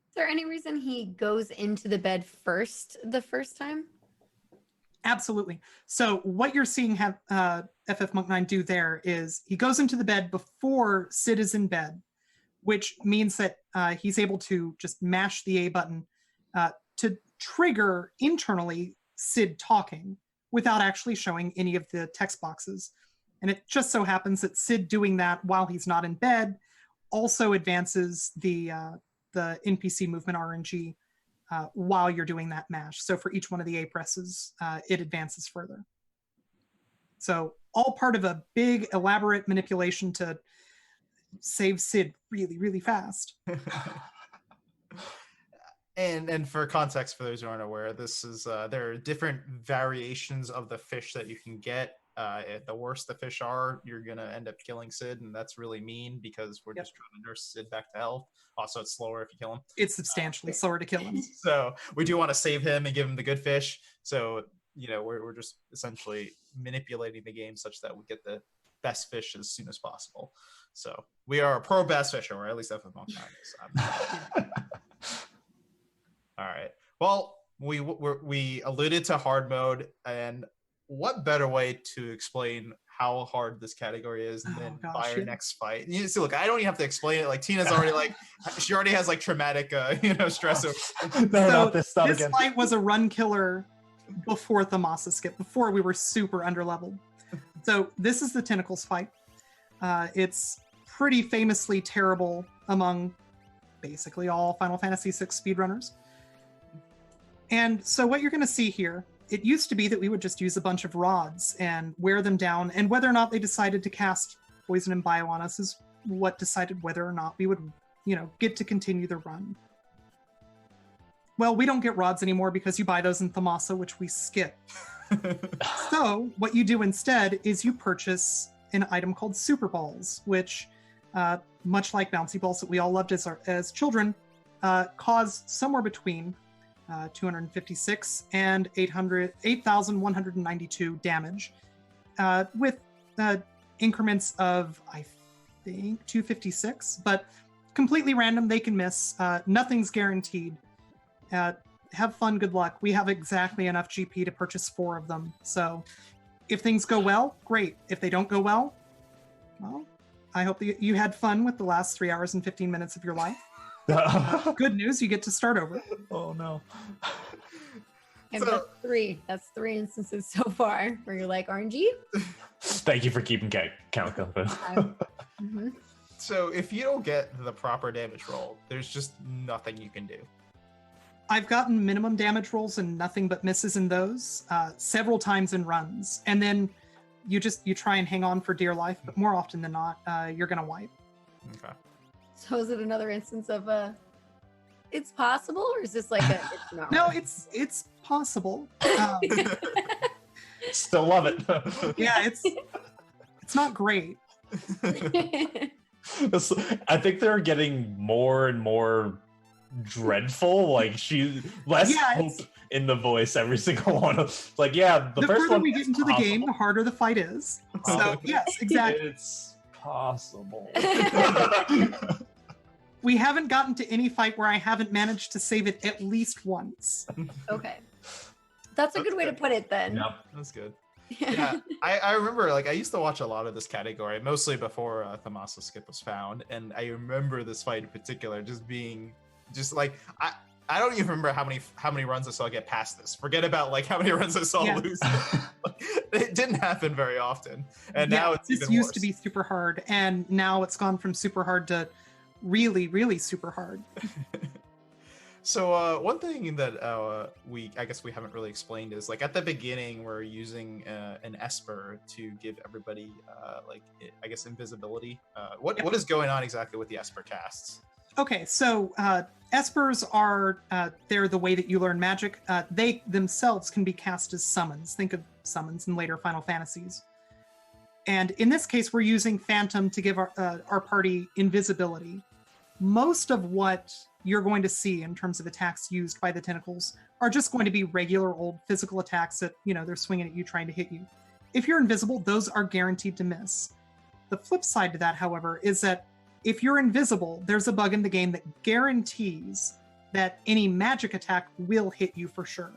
Is there any reason he goes into the bed first the first time? Absolutely. So what you're seeing FF Monk 9 do there is he goes into the bed before Sid is in bed, which means that he's able to just mash the A button to trigger internally Sid talking without actually showing any of the text boxes. And it just so happens that Sid doing that while he's not in bed also advances the NPC movement RNG while you're doing that mash. So for each one of the A presses, it advances further. So all part of a big elaborate manipulation to save Sid really, really fast. And for context, for those who aren't aware, this is there are different variations of the fish that you can get. The worse the fish are, you're gonna end up killing Sid, and that's really mean because we're just trying to nurse Sid back to health. Also, it's slower if you kill him. It's substantially slower to kill him. So we do want to save him and give him the good fish. So we're just essentially manipulating the game such that we get the best fish as soon as possible. So we are a pro bass fisher, or at least FF Monk 9 is. All right. Well, we alluded to hard mode, and what better way to explain how hard this category is than by our next fight? You see, look, I don't even have to explain it. Like Tina's already she already has traumatic stress over. No, this fight was a run killer before the Massa Skip, before we were super underleveled. So this is the Tentacles fight. It's pretty famously terrible among basically all Final Fantasy VI speedrunners. And so what you're going to see here, it used to be that we would just use a bunch of rods and wear them down, and whether or not they decided to cast Poison and Bio on us is what decided whether or not we would, get to continue the run. Well, we don't get rods anymore because you buy those in Thamasa, which we skip. So what you do instead is you purchase an item called Super Balls, which, much like bouncy balls that we all loved as children, cause somewhere between 256 and 8,192 damage, with increments of, I think, 256, but completely random. They can miss. Nothing's guaranteed. Have fun. Good luck. We have exactly enough GP to purchase 4 of them. So if things go well, great. If they don't go well, I hope that you had fun with the last 3 hours and 15 minutes of your life. Good news, you get to start over. Oh no. And that's 3. That's 3 instances so far where you're like, RNG? Thank you for keeping count. Mm-hmm. So if you don't get the proper damage roll, there's just nothing you can do. I've gotten minimum damage rolls and nothing but misses in those several times in runs. And then you try and hang on for dear life, but more often than not, you're going to wipe. Okay. So is it another instance of it's possible, or is this like a it's not? No, right? it's possible. Still love it. Yeah, it's not great. I think they're getting more and more dreadful. Like less hope in the voice every single one. Like the first further one we get into the game, the harder the fight is. So yes, exactly. It's possible. We haven't gotten to any fight where I haven't managed to save it at least once. Okay. That's a good way to put it then. Yep. That's good. Yeah, I remember, I used to watch a lot of this category, mostly before the Massa Skip was found, and I remember this fight in particular just being I don't even remember how many runs I saw get past this. Forget about how many runs I saw lose. It didn't happen very often, and now it's even worse. This used to be super hard, and now it's gone from super hard to really, really super hard. So one thing that I guess we haven't really explained is like at the beginning we're using an Esper to give everybody I guess invisibility. What is going on exactly with the Esper casts? Okay, so Espers are they're the way that you learn magic. They themselves can be cast as summons. Think of summons in later Final Fantasies. And in this case, we're using Phantom to give our party invisibility. Most of what you're going to see in terms of attacks used by the tentacles are just going to be regular old physical attacks that, they're swinging at you, trying to hit you. If you're invisible, those are guaranteed to miss. The flip side to that, however, is that if you're invisible, there's a bug in the game that guarantees that any magic attack will hit you for sure.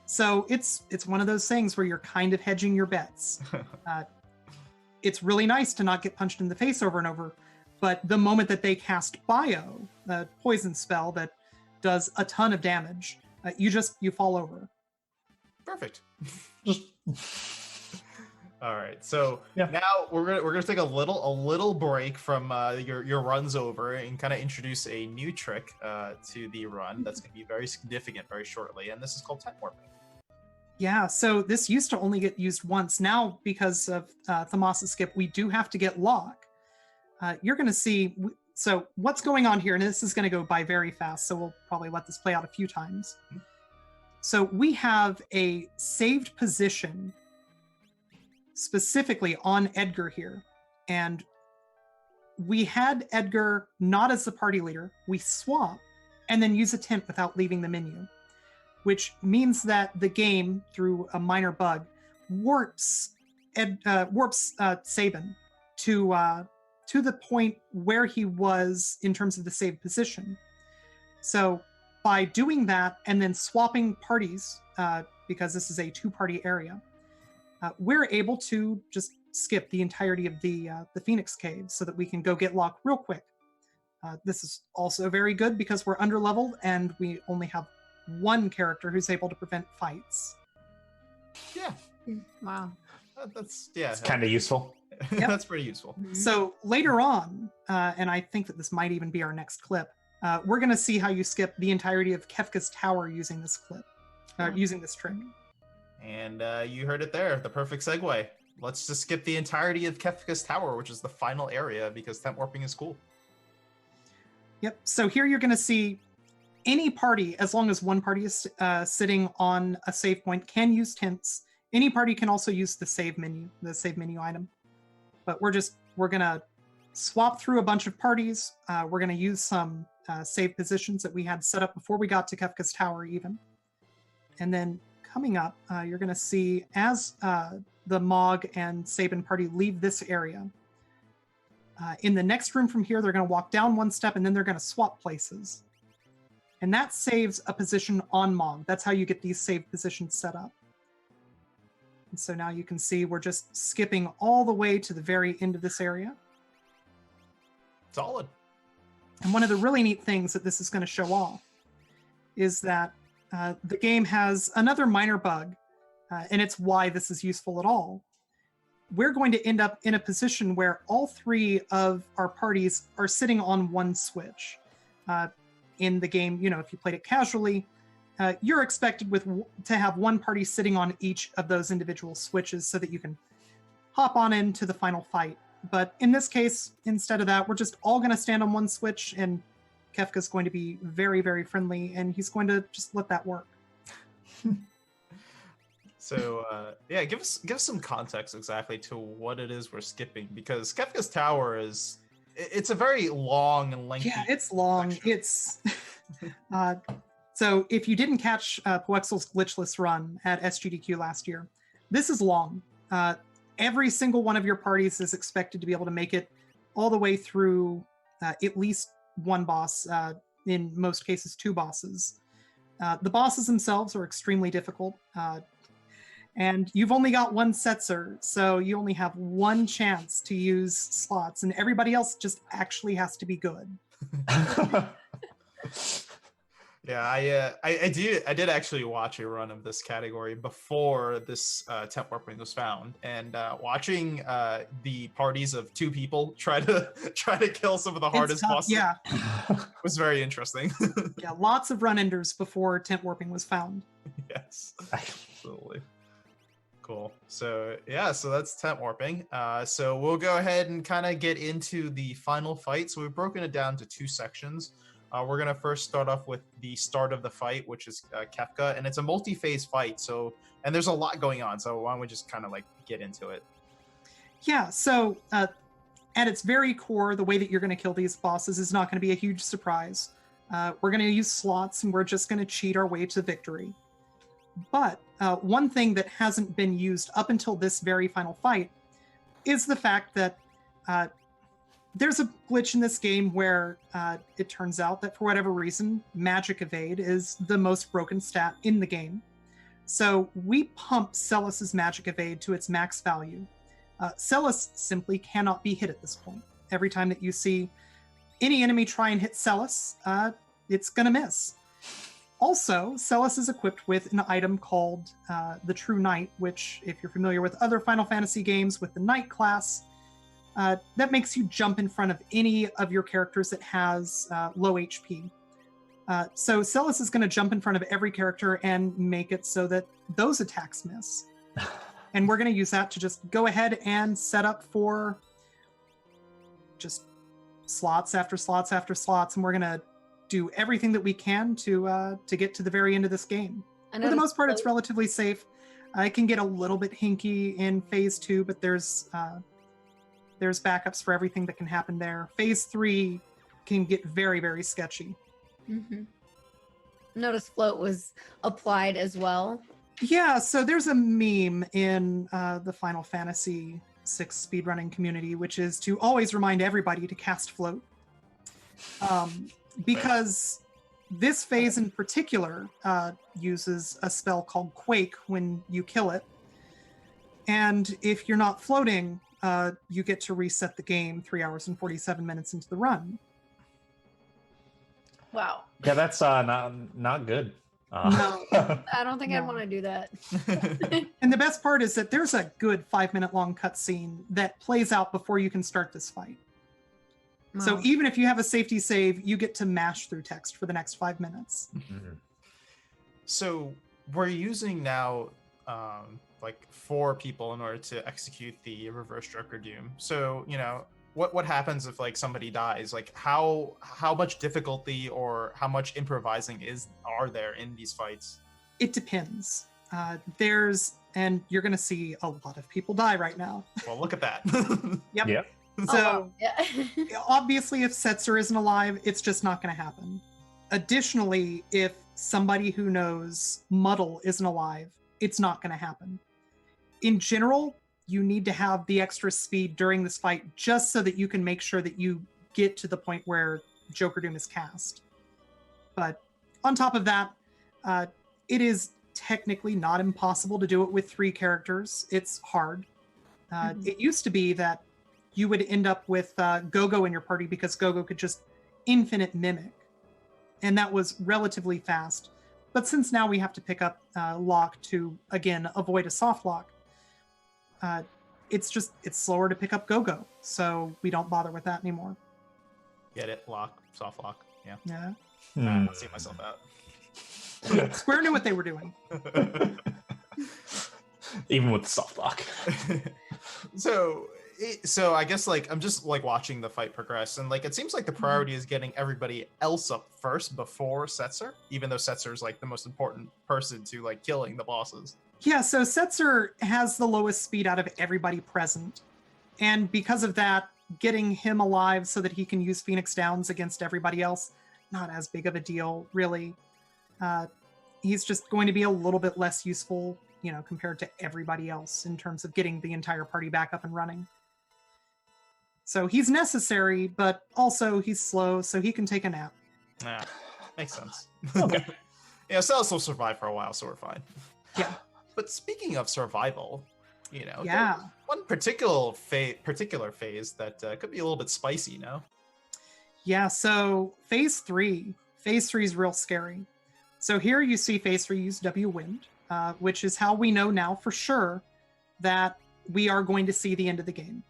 So it's one of those things where you're kind of hedging your bets. It's really nice to not get punched in the face over and over, but the moment that they cast Bio, the poison spell that does a ton of damage, you fall over. Perfect. All right, so now we're gonna take a little break from your runs over and kind of introduce a new trick to the run that's gonna be very significant very shortly, and this is called tent warping. Yeah, so this used to only get used once. Now, because of the Massa Skip, we do have to get lock. You're going to see, so what's going on here, and this is going to go by very fast, so we'll probably let this play out a few times. So we have a saved position specifically on Edgar here, and we had Edgar not as the party leader. We swap and then use a tent without leaving the menu, which means that the game, through a minor bug, warps Sabin to the point where he was in terms of the saved position. So by doing that and then swapping parties, because this is a two-party area, we're able to just skip the entirety of the Phoenix Cave so that we can go get Locke real quick. This is also very good because we're underleveled and we only have one character who's able to prevent fights. Yeah. Wow. It's kind of useful. Yep. That's pretty useful. So later on, and I think that this might even be our next clip, we're going to see how you skip the entirety of Kefka's Tower using this clip, using this trick. And you heard it there, the perfect segue. Let's just skip the entirety of Kefka's Tower, which is the final area, because tent warping is cool. Yep. So here you're going to see any party, as long as one party is sitting on a save point, can use tents. Any party can also use the save menu item. But we're going to swap through a bunch of parties. We're going to use some save positions that we had set up before we got to Kefka's Tower even. And then coming up, you're going to see as the Mog and Sabin party leave this area, in the next room from here, they're going to walk down one step and then they're going to swap places. And that saves a position on Mog. That's how you get these save positions set up. And so now you can see we're just skipping all the way to the very end of this area. Solid. And one of the really neat things that this is going to show off is that the game has another minor bug, and it's why this is useful at all. We're going to end up in a position where all three of our parties are sitting on one switch. In the game, if you played it casually, you're expected to have one party sitting on each of those individual switches so that you can hop on into the final fight. But in this case, instead of that, we're just all going to stand on one switch, and Kefka's going to be very, very friendly, and he's going to just let that work. So, give us some context exactly to what it is we're skipping, because Kefka's Tower it's a very long and lengthy. Yeah, it's long. Section. It's so if you didn't catch Poexel's glitchless run at SGDQ last year, this is long. Every single one of your parties is expected to be able to make it all the way through at least one boss, in most cases, two bosses. The bosses themselves are extremely difficult. And you've only got one Setzer, so you only have one chance to use slots, and everybody else just actually has to be good. Yeah, I did actually watch a run of this category before this temp warping was found, and watching the parties of 2 people try to kill some of the hardest tough, bosses yeah. was very interesting. Yeah, lots of run enders before temp warping was found. Yes, absolutely. Cool. So yeah, so that's temp warping. So we'll go ahead and kind of get into the final fight. So we've broken it down to 2 sections. We're gonna first start off with the start of the fight, which is Kefka, and it's a multi-phase fight. So, and there's a lot going on. So why don't we just kind of like get into it? Yeah. So at its very core, the way that you're going to kill these bosses is not going to be a huge surprise. We're going to use slots, and we're just going to cheat our way to victory. But one thing that hasn't been used up until this very final fight is the fact that there's a glitch in this game where it turns out that for whatever reason, magic evade is the most broken stat in the game. So we pump Celus's magic evade to its max value. Celus simply cannot be hit at this point. Every time that you see any enemy try and hit Celus, it's going to miss. Also, Celus is equipped with an item called the True Knight, which, if you're familiar with other Final Fantasy games with the Knight class, that makes you jump in front of any of your characters that has low HP. So Celus is going to jump in front of every character and make it so that those attacks miss. And we're going to use that to just go ahead and set up for just slots after slots after slots, and we're going to do everything that we can to get to the very end of this game. For the most part, it's relatively safe. It can get a little bit hinky in Phase 2, but there's backups for everything that can happen there. Phase 3 can get very, very sketchy. Mm-hmm. Notice float was applied as well. Yeah, so there's a meme in the Final Fantasy VI speedrunning community, which is to always remind everybody to cast float. Because this phase in particular uses a spell called Quake when you kill it. And if you're not floating, you get to reset the game 3 hours and 47 minutes into the run. Wow. Yeah, that's not good. No. I don't think No. I'd want to do that. And the best part is that there's a good 5-minute long cutscene that plays out before you can start this fight. So Wow. even if you have a safety save, you get to mash through text for the next 5 minutes. Mhm. So we're using now like 4 people in order to execute the reverse Joker Doom. So, you know, what happens if like somebody dies? Like how much difficulty or how much improvising are there in these fights? It depends. And you're going to see a lot of people die right now. Well, look at that. Yep. Yep. So yeah. obviously if Setzer isn't alive, it's just not going to happen. Additionally, if somebody who knows Muddle isn't alive, it's not going to happen. In general, you need to have the extra speed during this fight just so that you can make sure that you get to the point where Joker Doom is cast. But on top of that, it is technically not impossible to do it with 3 characters. It's hard. It used to be that you would end up with Gogo in your party because Gogo could just infinite mimic. And that was relatively fast. But since now we have to pick up lock to, again, avoid a soft lock, it's slower to pick up Gogo. So we don't bother with that anymore. Get it? Lock, soft lock. Yeah. Yeah. I'm not seeing myself out. Square knew what they were doing. Even with the soft lock. So I guess like I'm just like watching the fight progress, and like it seems like the priority is getting everybody else up first before Setzer, even though Setzer is like the most important person to like killing the bosses. Yeah, so Setzer has the lowest speed out of everybody present. And because of that, getting him alive so that he can use Phoenix Downs against everybody else, not as big of a deal, really. He's just going to be a little bit less useful, you know, compared to everybody else in terms of getting the entire party back up and running. So he's necessary, but also he's slow, so he can take a nap. Yeah, makes sense. Okay. Yeah, Celes will survive for a while, so we're fine. Yeah. But speaking of survival, you know, Yeah. there's one particular phase that could be a little bit spicy, no? Yeah, so Phase 3 is real scary. So here you see face reuse W wind, which is how we know now for sure that we are going to see the end of the game.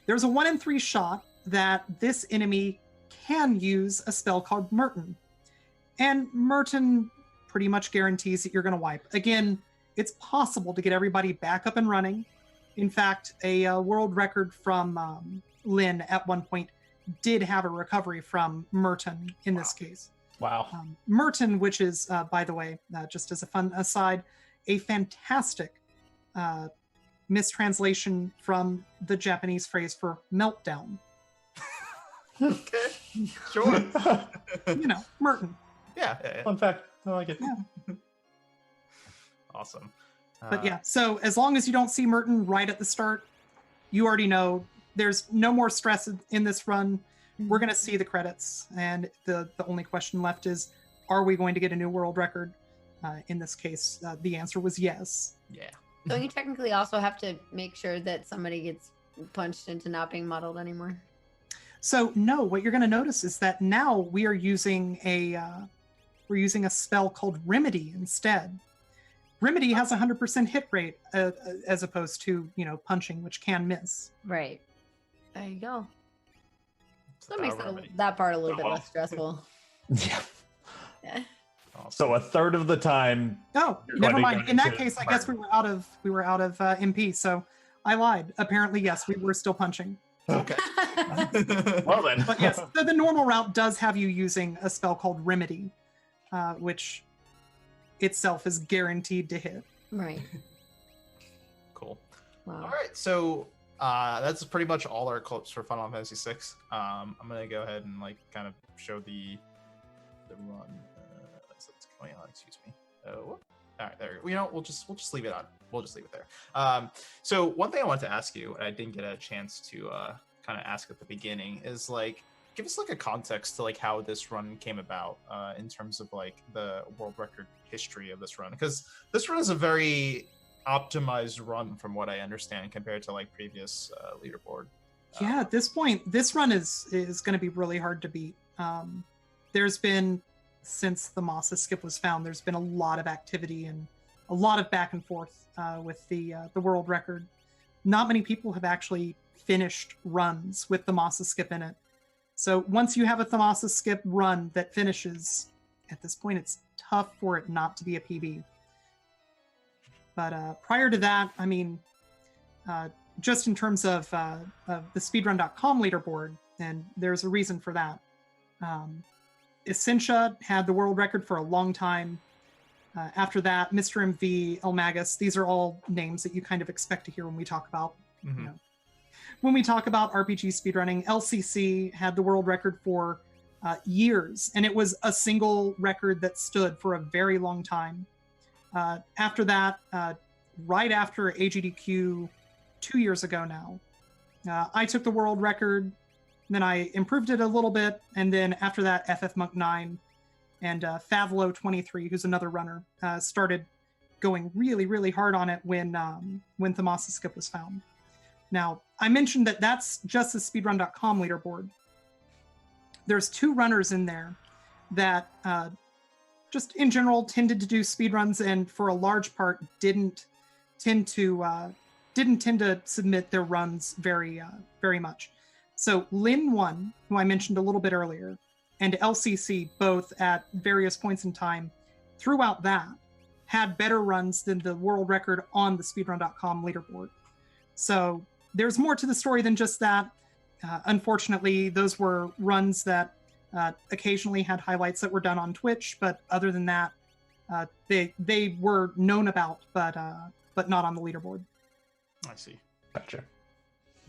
There's a 1 in 3 shot that this enemy can use a spell called Merton. And Merton pretty much guarantees that you're going to wipe. Again, it's possible to get everybody back up and running. In fact, a world record from Lynn at one point did have a recovery from Merton in this case. Wow. Merton, which is, by the way, just as a fun aside, a fantastic mistranslation from the Japanese phrase for meltdown. Okay, sure. Merton. Yeah. Fun fact. I like it. Yeah. Awesome. But yeah, so as long as you don't see Merton right at the start, you already know there's no more stress in this run. We're going to see the credits, and the only question left is, are we going to get a new world record? In this case, the answer was yes. Yeah. Don't you technically also have to make sure that somebody gets punched into not being modeled anymore? So no, what you're going to notice is that now we are using we're using a spell called Remedy instead. Remedy has a 100% hit rate as opposed to punching, which can miss. Right. There you go. So That makes Remedy. that part a little bit well. less stressful. Yeah. Yeah. Awesome. So a third of the time. Oh, You're never going to mind. go In that into case, I guess we were out of MP. So I lied. Apparently, yes, we were still punching. Okay. Well then. But yes, the normal route does have you using a spell called Remedy, which itself is guaranteed to hit. Right. Cool. Wow. All right, so that's pretty much all our clips for Final Fantasy VI. I'm gonna go ahead and kind of show the run. That's going on. Excuse me. All right, there. We'll just leave it on. We'll just leave it there. So one thing I wanted to ask you, and I didn't get a chance to kind of ask at the beginning, is give us a context to how this run came about in terms of the world record history of this run, because this run is a very optimized run from what I understand compared to previous leaderboard. Yeah, at this point, this run is going to be really hard to beat. There's been, since the Massa Skip was found, there's been a lot of activity and a lot of back and forth with the world record. Not many people have actually finished runs with the Massa Skip in it. So once you have a Massa Skip run that finishes, at this point, it's tough for it not to be a PB. But prior to that, I mean, just in terms of the speedrun.com leaderboard, and there's a reason for that. Essentia had the world record for a long time. After that, Mr. MV, El Magus, these are all names that you kind of expect to hear when we talk about when we talk about RPG speedrunning. LCC had the world record for years, and it was a single record that stood for a very long time. After that, right after AGDQ 2 years ago now, I took the world record, then I improved it a little bit, and then after that, FF Monk 9 and Favlo 23, who's another runner, started going really, really hard on it when the Massa Skip was found. Now, I mentioned that that's just the speedrun.com leaderboard. There's 2 runners in there that just in general tended to do speedruns, and for a large part didn't tend to submit their runs very much. So Lin 1, who I mentioned a little bit earlier, and LCC, both at various points in time throughout that, had better runs than the world record on the speedrun.com leaderboard. So there's more to the story than just that. Unfortunately, those were runs that occasionally had highlights that were done on Twitch, but other than that, they were known about, but not on the leaderboard. I see. Gotcha.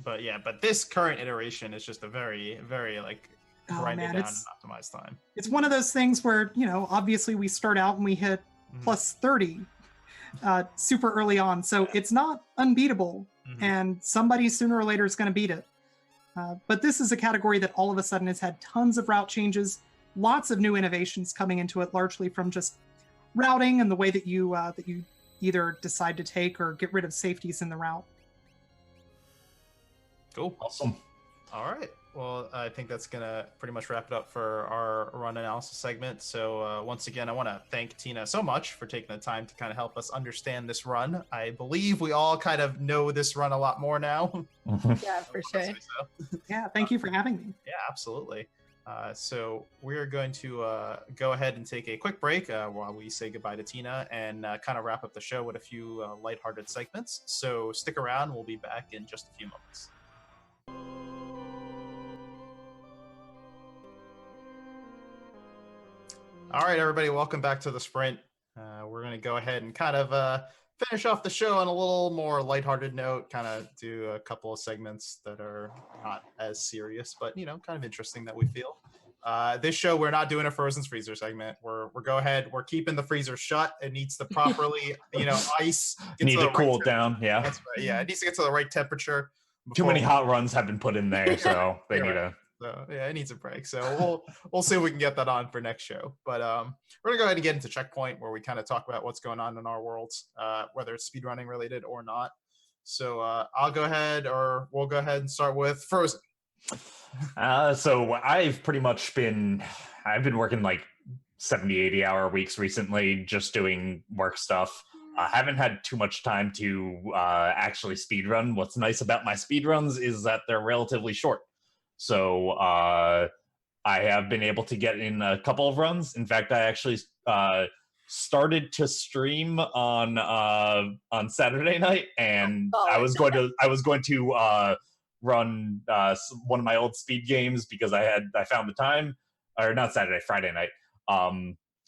But yeah, this current iteration is just a very, very grinded down and optimized time. It's one of those things where, obviously we start out and we hit plus 30 super early on, so it's not unbeatable, and somebody sooner or later is going to beat it. But this is a category that all of a sudden has had tons of route changes, lots of new innovations coming into it, largely from just routing and the way that you either decide to take or get rid of safeties in the route. Cool. Awesome. All right. Well, I think that's gonna pretty much wrap it up for our run analysis segment. So once again, I want to thank Tina so much for taking the time to kind of help us understand this run. I believe we all kind of know this run a lot more now. Yeah, for sure. Yeah, thank you for having me. Yeah, absolutely. So we're going to go ahead and take a quick break while we say goodbye to Tina and kind of wrap up the show with a few lighthearted segments. So stick around. We'll be back in just a few moments. All right, everybody, welcome back to the sprint. We're going to go ahead and kind of finish off the show on a little more lighthearted note, kind of do a couple of segments that are not as serious, but, you know, kind of interesting that we feel. This show, we're not doing a Frozen's Freezer segment. We're we're keeping the freezer shut. It needs to properly, you know, ice. Need to cool it down, yeah. That's right, yeah, it needs to get to the right temperature. Too many hot runs have been put in there, so they need to... So yeah, it needs a break. So we'll see if we can get that on for next show. But we're gonna go ahead and get into Checkpoint, where we kind of talk about what's going on in our worlds, whether it's speedrunning related or not. So we'll go ahead and start with Frozen. So I've been working like 70, 80 hour weeks recently, just doing work stuff. I haven't had too much time to actually speedrun. What's nice about my speedruns is that they're relatively short. So I have been able to get in a couple of runs. In fact, I actually started to stream on Saturday night, and I was going to run one of my old speed games because I found the time, or not Saturday, Friday night.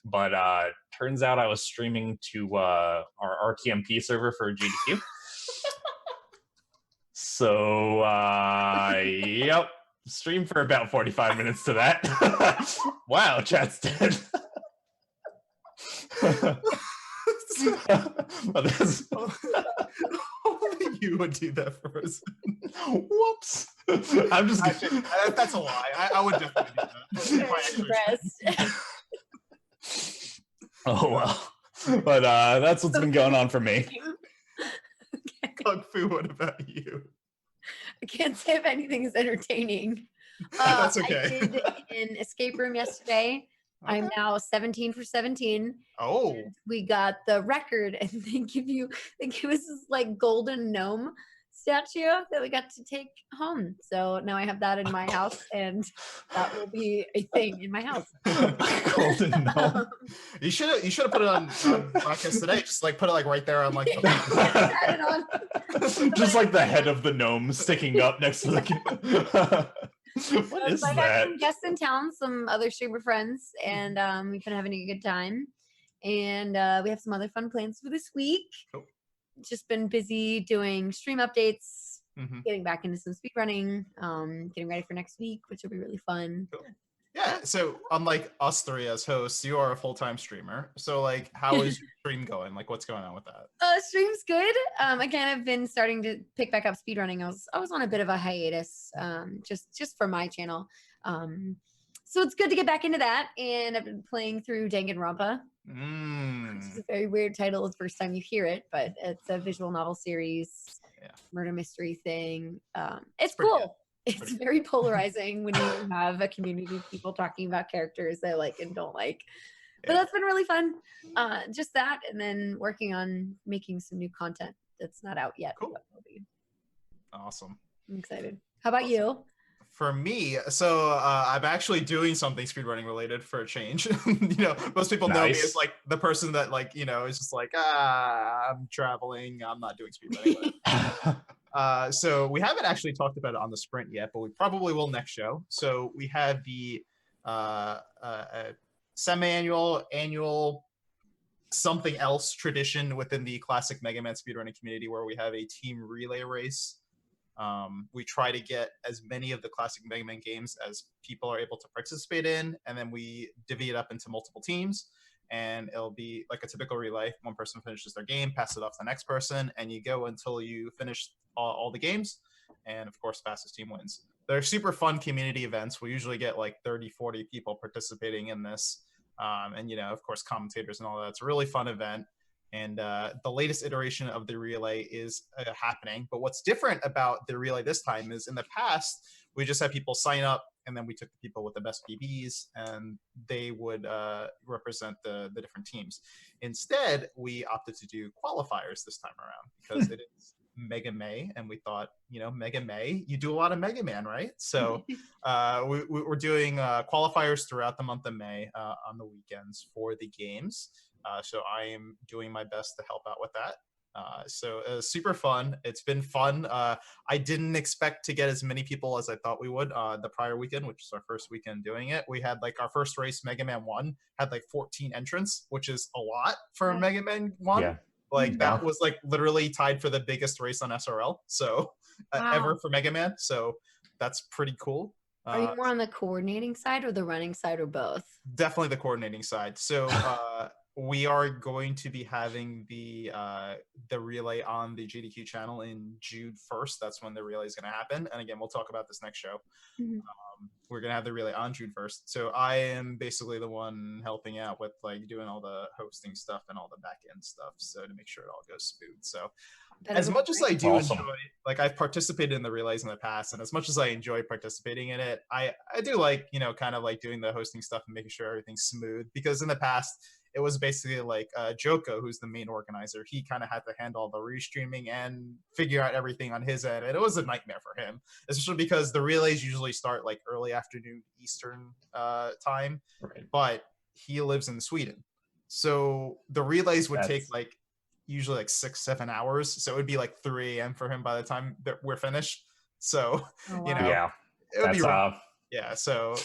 But turns out I was streaming to our RTMP server for GDQ. So yep. Stream for about 45 minutes to that. Wow, chat's dead. Only you would do that for us. Whoops. I'm just that's a lie. I would definitely do that. Oh well. But that's what's been going on for me. Kung Fu, what about you? I can't say if anything is entertaining. That's okay. I did an escape room yesterday. Okay. I'm now 17 for 17. Oh. We got the record, and they give us this like golden gnome statue that we got to take home. So now I have that in my house, and that will be a thing in my house. Golden gnome. You should have put it on podcast today. Just like put it like right there on like just like the head of the gnome sticking up next to the What is I got that? some guests in town, some other streamer friends, and we've been having a good time. And we have some other fun plans for this week. Cool. Just been busy doing stream updates, getting back into some speedrunning, getting ready for next week, which will be really fun. Cool. Yeah, so unlike us three as hosts, you are a full-time streamer. So like, how is your stream going? Like, what's going on with that? Stream's good. Again, I've been starting to pick back up speedrunning. I was on a bit of a hiatus, just for my channel. So it's good to get back into that. And I've been playing through Danganronpa. It's a very weird title the first time you hear it, but it's a visual novel series, murder mystery thing. It's cool. Good. It's very polarizing when you have a community of people talking about characters they like and don't like. But that's been really fun. Just that, and then working on making some new content that's not out yet. Cool. Awesome. I'm excited. How about you? For me, so I'm actually doing something speedrunning related for a change. You know, most people know me as like the person that like, you know, is just like, I'm traveling, I'm not doing speedrunning. So we haven't actually talked about it on the sprint yet, but we probably will next show. So we have the semi-annual, annual, something else tradition within the classic Mega Man speedrunning community where we have a team relay race. We try to get as many of the classic Mega Man games as people are able to participate in, and then we divvy it up into multiple teams, and it'll be like a typical relay. One person finishes their game, pass it off to the next person, and you go until you finish all the games, and of course, fastest team wins. They're super fun community events. We usually get like 30, 40 people participating in this, and you know, of course, commentators and all that. It's a really fun event. And the latest iteration of the relay is happening. But what's different about the relay this time is in the past, we just had people sign up and then we took the people with the best PBs, and they would represent the different teams. Instead, we opted to do qualifiers this time around because it is Mega May, and we thought, Mega May, you do a lot of Mega Man, right? So we're doing qualifiers throughout the month of May on the weekends for the games. So I am doing my best to help out with that. So it was super fun. It's been fun. I didn't expect to get as many people as I thought we would the prior weekend, which is our first weekend doing it. We had our first race, Mega Man 1, had 14 entrants, which is a lot for Mega Man 1. Yeah. That was literally tied for the biggest race on SRL, so ever for Mega Man. So that's pretty cool. Are you more on the coordinating side or the running side or both? Definitely the coordinating side. So we are going to be having the relay on the GDQ channel in June 1st. That's when the relay is going to happen. And again, we'll talk about this next show. Mm-hmm. We're going to have the relay on June 1st. So I am basically the one helping out with doing all the hosting stuff and all the back end stuff. So to make sure it all goes smooth. So as much as I do enjoy, I've participated in the relays in the past, and as much as I enjoy participating in it, I do kind of doing the hosting stuff and making sure everything's smooth, because in the past, it was basically Joko, who's the main organizer. He kind of had to handle the restreaming and figure out everything on his end. And it was a nightmare for him, especially because the relays usually start early afternoon Eastern time. Right. But he lives in Sweden. So the relays would take usually 6-7 hours. So it would be 3 a.m. for him by the time that we're finished. So, yeah, it would be rough. Yeah, so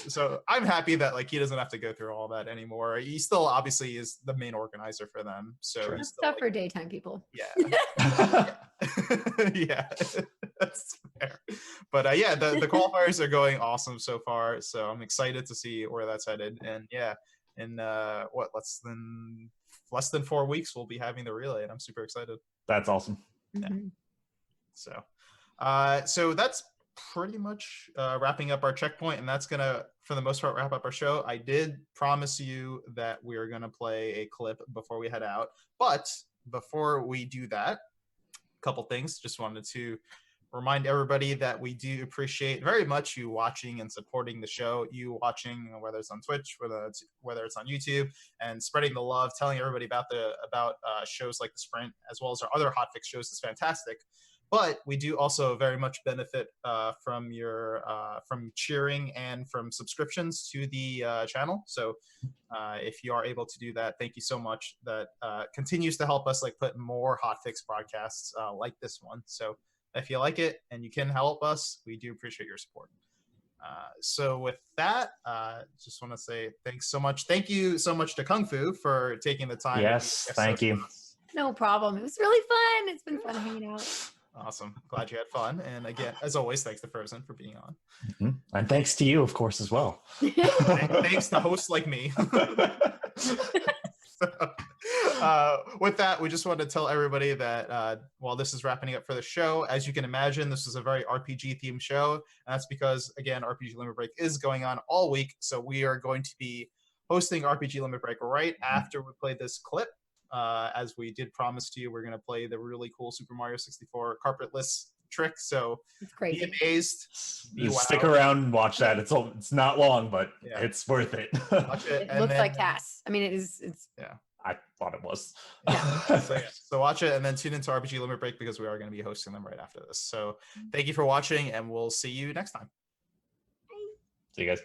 I'm happy that he doesn't have to go through all that anymore. He still obviously is the main organizer for them. So sure. That's stuff for daytime people. Yeah. Yeah, that's fair. But the qualifiers are going awesome so far. So I'm excited to see where that's headed. And yeah, in less than 4 weeks we'll be having the relay, and I'm super excited. That's awesome. Mm-hmm. Yeah. So that's pretty much wrapping up our checkpoint, and that's gonna for the most part wrap up our show. I did promise you that we are gonna play a clip before we head out, but before we do that, a couple things. Just wanted to remind everybody that we do appreciate very much you watching and supporting the show, you watching whether it's on Twitch, whether it's on YouTube, and spreading the love, telling everybody about shows like the Sprint as well as our other hotfix shows is fantastic. But we do also very much benefit from your from cheering and from subscriptions to the channel. So if you are able to do that, thank you so much. That continues to help us put more hotfix broadcasts like this one. So if you like it and you can help us, we do appreciate your support. So with that, just want to say thanks so much. Thank you so much to Kung Fu for taking the time. Yes, thank you. No problem. It was really fun. It's been fun hanging out. Awesome. Glad you had fun. And again, as always, thanks to Frozen for being on. Mm-hmm. And thanks to you, of course, as well. Thanks to hosts like me. With that, we just wanted to tell everybody that while this is wrapping up for the show, as you can imagine, this is a very RPG themed show. And that's because, again, RPG Limit Break is going on all week. So we are going to be hosting RPG Limit Break right after we play this clip. As we did promise to you, we're going to play the really cool Super Mario 64 carpetless trick. So it's crazy. Be amazed. Stick around and watch that. It's not long, but it's worth it. Watch it. It looks like Cass. I mean, it is. It's I thought it was. Yeah. So watch it and then tune into RPG Limit Break because we are going to be hosting them right after this. So thank you for watching, and we'll see you next time. Bye. See you guys.